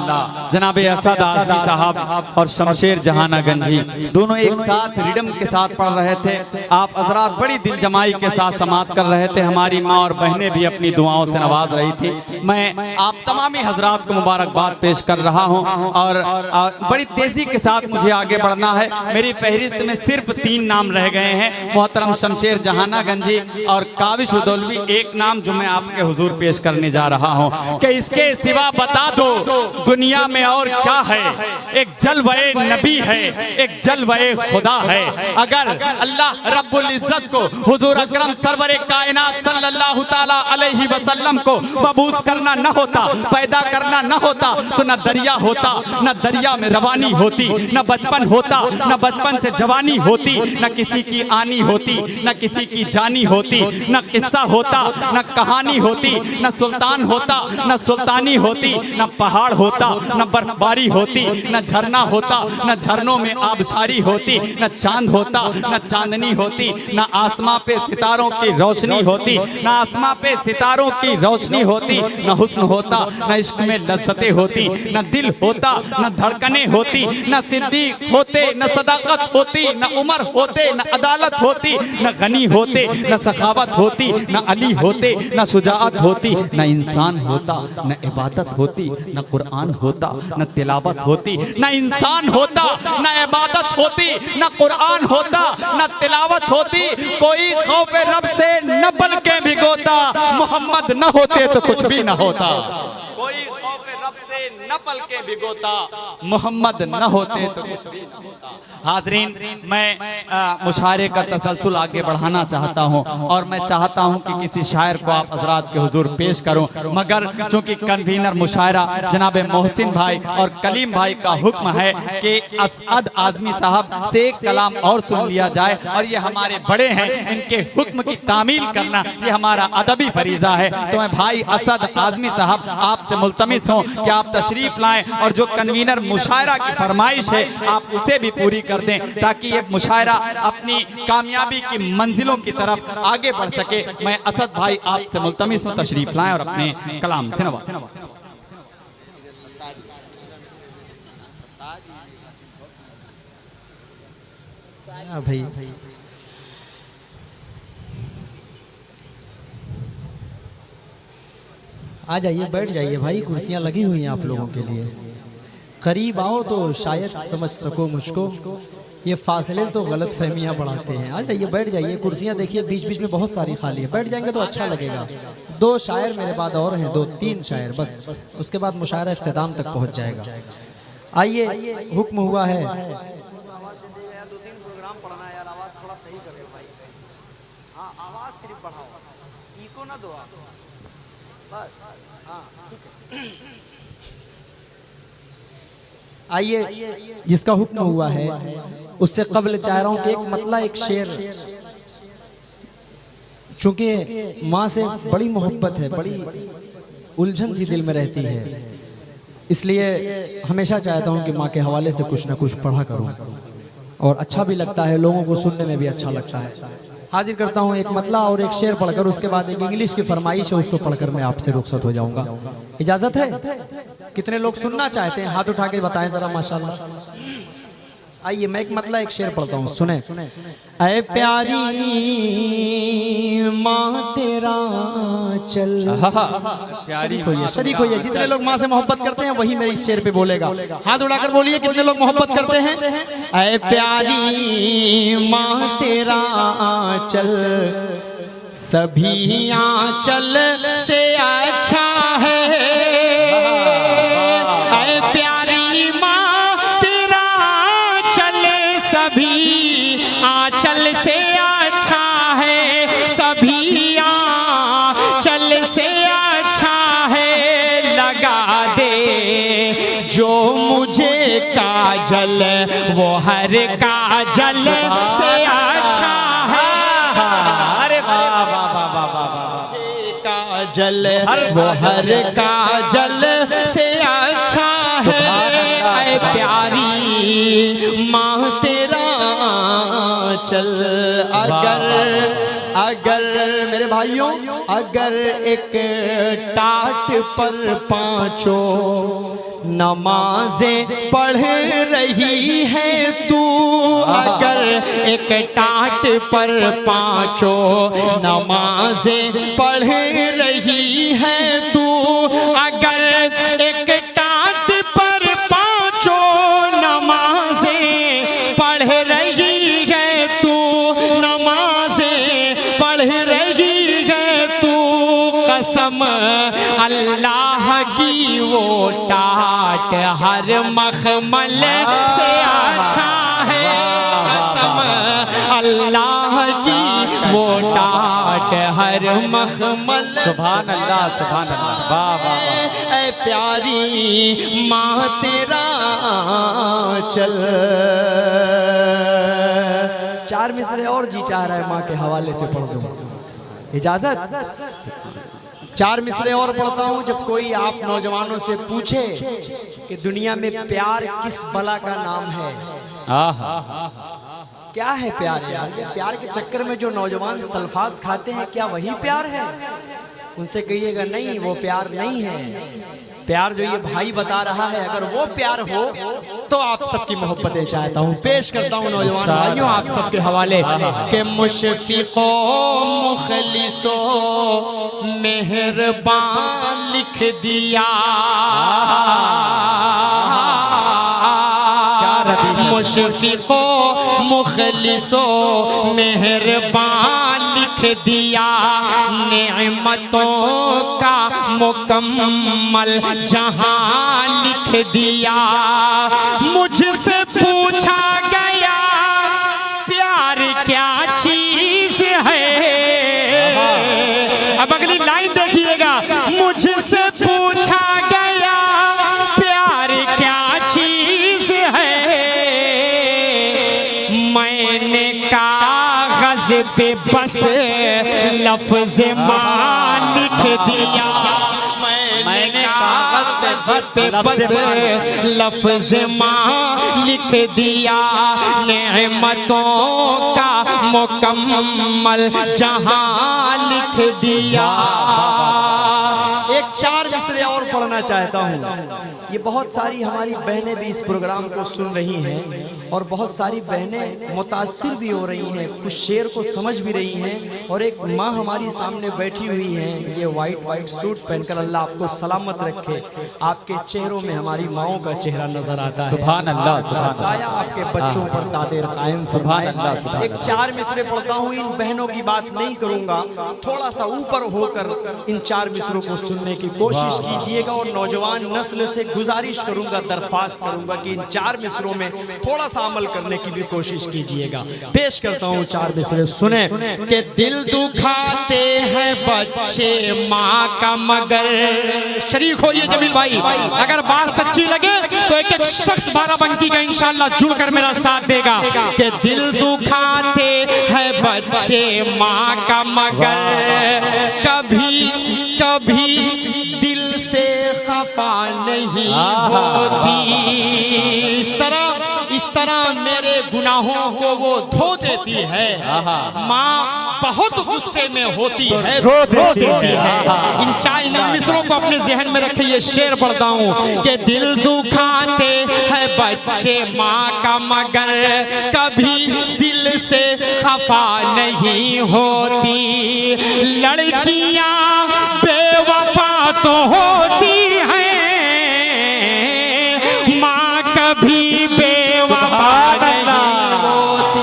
जनाब असद आज़मी साहब और शमशेर जहाना गंजी दोनों एक साथ रिदम के साथ पढ़ रहे थे। आप हजरात बड़ी दिल जमाई के साथ समात कर रहे थे। हमारी माँ और बहनें भी अपनी दुआओं से नवाज रही थी। मैं आप तमामी हजरात को मुबारकबाद पेश कर रहा हूँ और बड़ी तेजी के साथ मुझे आगे बढ़ना है। मेरी फहरिस्त में सिर्फ 3 नाम रह गए हैं, मोहतरम शमशेर जहाना गंजी और काविश उदौलवी। एक नाम जो मैं आपके हुजूर पेश करने जा रहा हूँ कि इसके सिवा बता दो दुनिया में और क्या है। एक जलवे नबी है, एक जलवे खुदा है। अगर अल्लाह रब्बुल इज्जत को हुजूर अकरम सरवर कायनात सल्लल्लाहु ताला अलैहि वसल्लम को मबूस करना न होता, पैदा करना न होता, तो न दरिया होता, न दरिया में रवानी होती, न बचपन होता, न बचपन से जवानी होती, न किसी की आनी होती, न किसी की जानी होती, न किस्सा होता, न कहानी होती, न सुल्तान होता, न सुल्तानी होती, न पहाड़ होता, न बर्फबारी होती, न झरना होता, न झरनों में आबशारी होती, न चांद होता, न चांदनी होती, न आसमां पे सितारों की रोशनी होती, न आसमां पे सितारों की रोशनी होती, न हुस्न होता, न इश्क में लज्जतें होती, न दिल होता, न धड़कनें होती, न सिद्दीक होते, न सदाकत होती, न उमर होते, न अदालत होती, न गनी होते, न सखावत होती, न अली होते, न शुजाअत होती, न इंसान होता, न इबादत होती, न कुरान होता, न तिलावत होती, न इंसान होता, न इबादत होती, न कुरान होता, न तिलावत होती। कोई खौफ रब से न बन के भिगोता, मोहम्मद न होते तो कुछ भी न होता। कोई खौफ रब से न पलके भिगोता, मोहम्मद न होते तो कुछ भी न होता। हाजरीन, मैं मुशायरे का तसलसल आगे बढ़ाना चाहता हूँ और मैं चाहता हूँ कि किसी शायर को आप हजरात के हुजूर पेश करूँ, मगर चूंकि कन्वीनर मुशायरा जनाब मोहसिन भाई और कलीम भाई का हुक्म है कि असद आजमी साहब से एक कलाम और सुन लिया जाए, और ये हमारे बड़े हैं, इनके हुक्म की तामील करना ये हमारा अदबी फरीजा है। तो मैं भाई असद आजमी साहब आपसे मुल्तमिस हूँ कि आप तशरीफ लाएं और जो कन्वीनर मुशायरा की फरमाइश है आप उसे भी पूरी कर दें, ताकि ये मुशायरा अपनी कामयाबी की मंजिलों की तरफ आगे बढ़ सके। मैं असद भाई आपसे मुल्तमिस हूँ, तशरीफ लाएं और अपने कलाम से नवाजें। भाई आ जाइए, बैठ जाइए भाई, कुर्सियां लगी हुई हैं आप लोगों के लिए। करीब आओ तो शायद समझ सको मुझको, ये फासले तो गलत फहमियाँ बढ़ाते हैं। आ जाइए, बैठ जाइए, कुर्सियाँ देखिए बीच बीच में बहुत सारी खाली है, बैठ जाएंगे तो अच्छा लगेगा। 2 शायर मेरे बाद और हैं, 2-3 शायर बस, उसके बाद मुशायरा इख्तिताम तक पहुँच जाएगा। आइए, हुक्म हुआ है। आइए, जिसका हुक्म हुआ है उससे कबल चाह रहा हूं कि एक मतला, एक शेर, चूंकि माँ से बड़ी मोहब्बत है, बड़ी उलझन सी दिल में रहती है, इसलिए हमेशा चाहता हूं कि माँ के हवाले से कुछ ना कुछ पढ़ा करूं, और अच्छा भी लगता है, लोगों को सुनने में भी अच्छा लगता है। हाजिर करता हूं एक मतला और एक शेर पढ़कर, उसके बाद एक इंग्लिश की फरमाइश है, उसको पढ़कर मैं आपसे रुखसत हो जाऊंगा। इजाजत है? कितने लोग सुनना चाहते हैं हाथ उठा के बताएं जरा, माशाल्लाह। आइए, मैं एक मतला एक शेर पढ़ता हूँ, सुने। ऐ प्यारी माँ तेरा चल, प्यारी शरीक होइए, जितने लोग माँ से मोहब्बत करते हैं वही मेरे इस शेर पे बोलेगा। हाथ उठाकर बोलिए, कितने लोग मोहब्बत करते हैं? ऐ प्यारी माँ तेरा चल, सभी आंचल से अच्छा है। ऐ प्यारी माँ तेरा चल, सभी आंचल से अच्छा है, सभी आंचल से अच्छा है। लगा दे जो मुझे काजल, वो हर काजल से अच्छा है। अरे वाह वाह वाह वाह वाह, काजल वो हर काजल से अच्छा है। ऐ प्यारी माँ तेरा चल, अगर मेरे भाइयों, अगर एक टाट पर 5 नमाजें पढ़ रही है तू, अगर एक टाट पर 5 नमाजें पढ़ रही है तू, अगर एक टाट पर 5 नमाजें पढ़ रही है तू, नमाजें पढ़ रही है तू, कसम अल्लाह की वो टाट हर मखमल से अच्छा है। कसम अल्लाह की वो टाट हर मखमल। सुभान अल्लाह, सुभान अल्लाह, वाह वाह वाह। ऐ प्यारी माँ तेरा चल। 4 मिसरे और जी चाह रहा है माँ के हवाले से पढ़ दूं, इजाजत? 4 मिसरे और पढ़ता हूँ। जब कोई आप नौजवानों से पूछे कि दुनिया में प्यार किस बला का नाम है, क्या है प्यार यार? प्यार के चक्कर में जो नौजवान सल्फास खाते हैं, क्या वही प्यार है? उनसे कहिएगा नहीं, वो प्यार नहीं है। प्यार जो ये भाई बता रहा है, अगर वो प्यार हो तो आप सबकी मोहब्बतें चाहता हूँ, पेश करता हूँ नौजवान भाइयों आप सबके हवाले के मुशफिको मुखलिसो मेहरबान लिख दिया, मुशफिको मुखलिसो मेहरबान लिख दिया, नेमतों का मुकम्मल जहां लिख दिया। मुझसे पूछा गया प्यार क्या चीज है। अब अगली लाइन देखिएगा, मुझसे पूछा गया प्यार क्या चीज है। मैंने कागज पे बस लफ्ज मां लिख दिया। मैंने कागज पे बस लफ्ज मां लिख दिया। नेमतों का मुकम्मल जहां लिख दिया। एक 4 मिसरे और पढ़ना चाहता हूँ। ये बहुत सारी हमारी बहनें भी इस प्रोग्राम को सुन रही हैं और बहुत सारी बहनें मुतासिर भी हो रही हैं, कुछ शेर को समझ भी रही हैं। और एक माँ हमारी सामने बैठी हुई है, ये वाइट सूट पहनकर, अल्लाह आपको सलामत रखे। आपके चेहरों में हमारी माओं का चेहरा नजर आता है। सुभान अल्लाह, सुभान अल्लाह। साया आपके बच्चों पर कादिर कायम। सुभान अल्लाह, सुभान एक 4 मिसरे पढ़ता हूँ। इन बहनों की बात नहीं करूंगा, थोड़ा सा ऊपर होकर इन 4 मिसरों को सुनने की कोशिश कीजिएगा। और नौजवान नस्ल से गुजारिश करूंगा, दरख्वास्त करूंगा कि इन 4 मिसरों में थोड़ा सा अमल करने की भी कोशिश कीजिएगा। पेश करता हूँ 4 मिसरे, सुने। के दिल दुखाते हैं बच्चे माँ का मगर। शरीक होइए जमील भाई, अगर बात सच्ची लगे तो एक एक शख्स बाराबंकी का इंशाल्लाह जुड़कर मेरा साथ देगा। के दिल दुखाते हैं बच्चे माँ का मगर, कभी कभी दिल से खफा नहीं होती। इस तरह मेरे गुनाहों को वो धो देती है। माँ बहुत गुस्से में होती है, रो देती है। इन 4 मिसरों को अपने जहन में रखे। ये शेर पढ़ता हूँ कि दिल दुखाते हैं बच्चे माँ का मगर, कभी दिल से खफा नहीं होती। लड़कियाँ बेवफा तो होती हैं, माँ कभी बेवफा नहीं होती।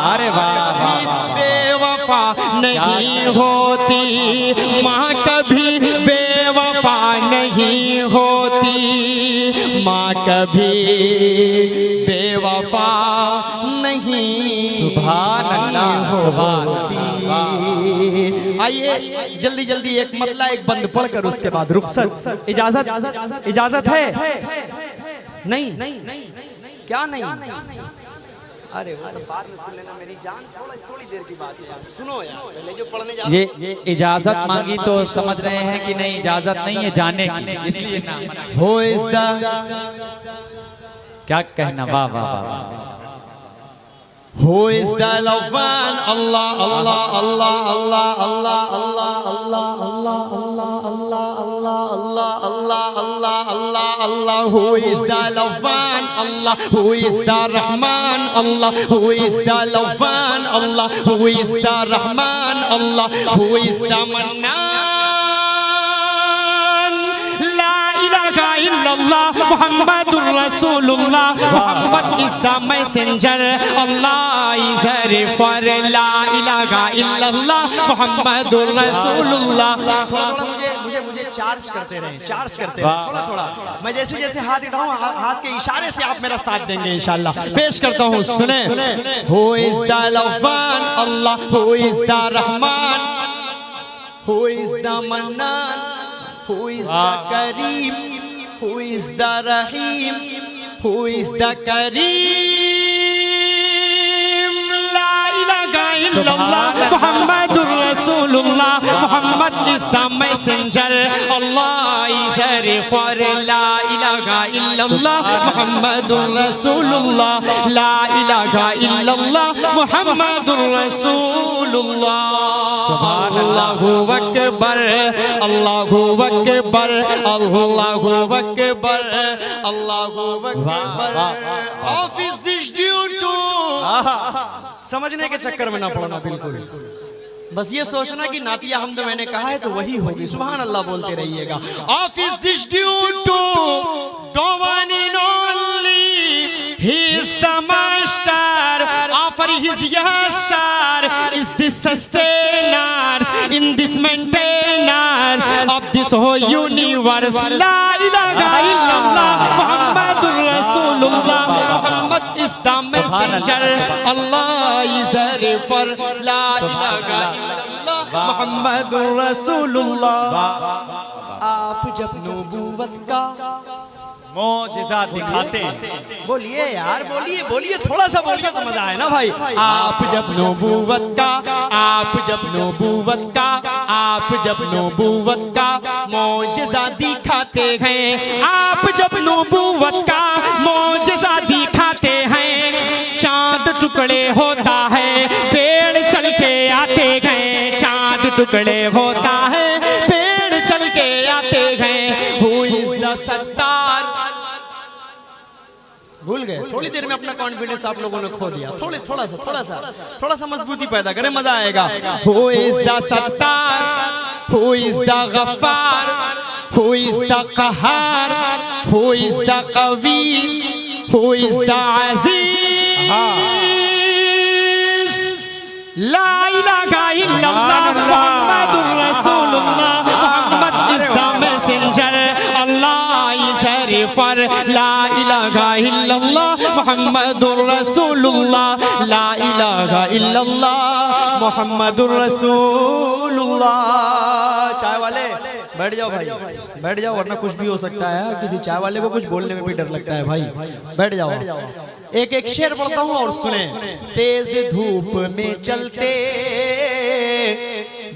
अरे वाह, बेवफा नहीं होती, माँ कभी बेवफा नहीं होती। माँ कभी बेवफा नहीं सुभान अल्लाह, होती। आइए जल्दी जल्दी एक मतला एक बंद पढ़कर उसके बाद रुखसत। इजाजत है? नहीं क्या नहीं? अरे वो सब बाद में सुन लेना, मेरी जान थोड़ी देर की बात है यार। सुनो यार, पहले जो पढ़ने जा ये इजाजत मांगी तो समझ रहे हैं कि नहीं, इजाजत नहीं है जाने की, इसलिए ना। हो इस क्या कहना, वाह वाह वाह। Who is the Lovan? Allah, Allah, Allah, Allah, Allah, Allah, Allah, Allah, Allah, Allah, Allah, Allah, Allah, Allah, Allah, Allah. Who is the Lovan? Allah. Who is the Rahman? Allah. Who is the Lovan? Allah. Who is the Rahman? Allah. Who is the Mannan? Muhammadur Rasulullah, Muhammad is the messenger, Allah is here for la ilaha illallah, Muhammadur Rasulullah. मुझे charge करते रहे, थोड़ा थोड़ा। मैं जैसे जैसे हाथ उठाऊं, हाथ के इशारे से आप मेरा साथ देंगे इंशाल्लाह। पेश करता हूँ, सुने। Who is the Lovan? Allah. Who is the Rahman? Who is the Mannan? Who is the Kareem? Who is the Rahim? Who is the Kareem? La ilaha illallah, Muhammadur Rasulullah, Muhammad is the messenger, Allah is here for la ilaha illallah, Muhammadur Rasulullah, la ilaha illallah, Muhammadur Rasulullah. Allahu Akbar, Allahu Akbar, Allahu Akbar, Allahu Akbar. Off is this due to समझने के चक्कर में ना पड़ना बिल्कुल। बस ये सोचना कि नातिया हमद मैंने कहा है तो वही होगी। सुभान अल्लाह बोलते रहिएगा। Off is this due to the one and only, he is the master, offer his yes sir, is the sustainer, in this maintenance of this whole universe. La ilaha illallah Muhammadur Rasulullah. Muhammad is the messenger. Allah is a refer. La ilaha illallah Muhammadur Rasulullah. आप जब नबूवत का मोजिज़ा दिखाते हैं। बोलिए यार, बोलिए बोलिए, थोड़ा सा बोलिए तो मजा आए ना भाई। आप जब नबूवत का, आप जब नबूवत का, आप जब नबूवत का मोजिज़ा दिखाते हैं, आप जब नबूवत का मोजिज़ा दिखाते हैं, चांद टुकड़े होता है, पेड़ चल के आते हैं, चांद टुकड़े होता है, पेड़ चल के आते हैं। Who is the Sattar? भूल गए, थोड़ी देर में अपना कॉन्फिडेंस आप लोगों ने खो दिया। थोड़ा सा मजबूती पैदा करें, मजा आएगा। Who is the Sattar? Who is the Gaffar? Who is the qahhar? Who is the qawi? Who is the aziz? La ilaha illallah Muhammadur Rasulullah. Muhammad is the messenger. Allah is a refer. La ilaha illallah Muhammadur Rasulullah. La ilaha illallah Muhammadur Rasulullah. चाय वाले बैठ जाओ भाई, बैठ जाओ, वरना कुछ भी हो सकता है। किसी चाय वाले को कुछ बोलने में भी डर लगता है भाई। बैठ जाओ। एक एक शेर पढ़ता हूँ और सुने। तेज धूप में चलते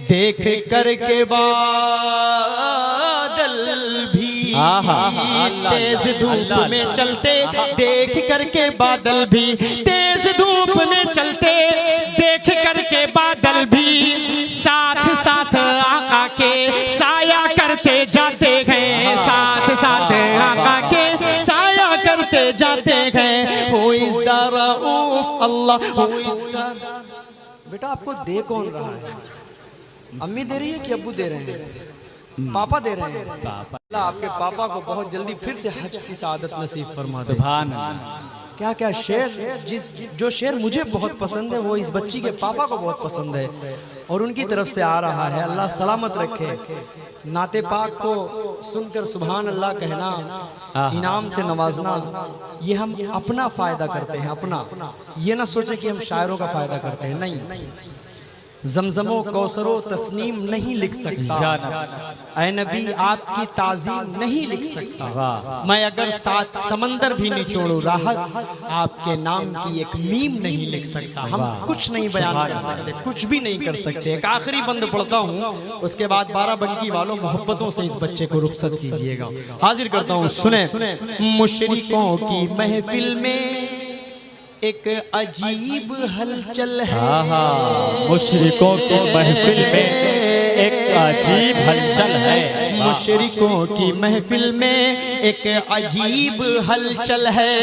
देख करके बादल भी, तेज धूप में चलते देख करके बादल भी, तेज धूप में चलते देख करके बादल भी, साथ साथ आका के साया करते जाते हैं, साथ साथ आका के साया करते जाते हैं। Who is the Rauf Allah? Who is the... बेटा आपको दे कौन रहा है? अम्मी दे रही है कि अब्बू दे रहे हैं? पापा दे रहे हैं। अल्लाह आपके पापा को बहुत जल्दी फिर से हज की सआदत नसीब फरमा दे। सुभान। क्या क्या शेर, जो शेर मुझे बहुत पसंद है वो इस बच्ची के पापा को बहुत पसंद है और उनकी तरफ से आ रहा है। अल्लाह सलामत रखे। नाते पाक को सुनकर सुभान अल्लाह कहना, इनाम से नवाजना, ये हम अपना फायदा करते हैं, अपना। ये ना सोचे कि हम शायरों का फायदा करते हैं, नहीं। जमजमो कौसरो तस्नीम नहीं लिख सकता, ऐ नबी आपकी ताजीम नहीं लिख सकता। मैं अगर 7 समंदर भी निचोड़ू राहत, आपके नाम की एक मीम नहीं लिख सकता। हम कुछ नहीं बयान कर सकते, कुछ भी नहीं कर सकते। एक आखिरी बंद पढ़ता हूँ, उसके बाद 12 बंकी वालों मोहब्बतों से इस बच्चे को रुखसत कीजिएगा। हाजिर करता हूँ, सुने। मुशरिकों की महफिल में एक अजीब हलचल है। मुशरिकों की महफिल में एक अजीब हलचल है। मुशरिकों की महफिल में एक अजीब हलचल है।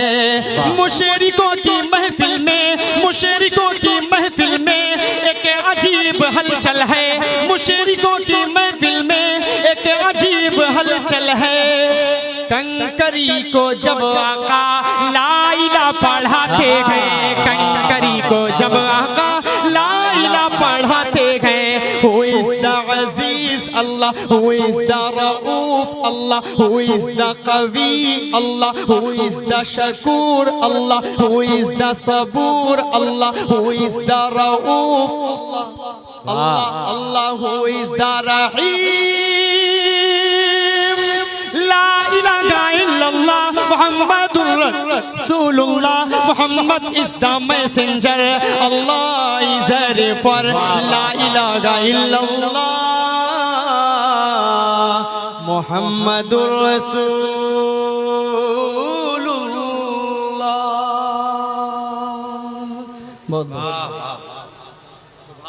मुशरिकों की महफिल में, मुशरिकों की महफिल में एक अजीब हलचल है। मुशरिकों की महफिल में एक अजीब हलचल है। कंकरी को जब आका ला इला पढ़ाते हैं, कंकरी को जब आका ला इला पढ़ाते हैं। Who is the Aziz Allah? Who is the Rauf Allah? Who is the Qawi Allah? Who is the Shakur Allah? Who is the Sabur Allah? Who is the Rauf Allah? Allah Allah. Who is the Rahim? La ilaha illallah Muhammadur Rasulullah. Muhammad is the messenger. Allah is a refer. La ilaha illallah Muhammadur Rasulullah. बहुत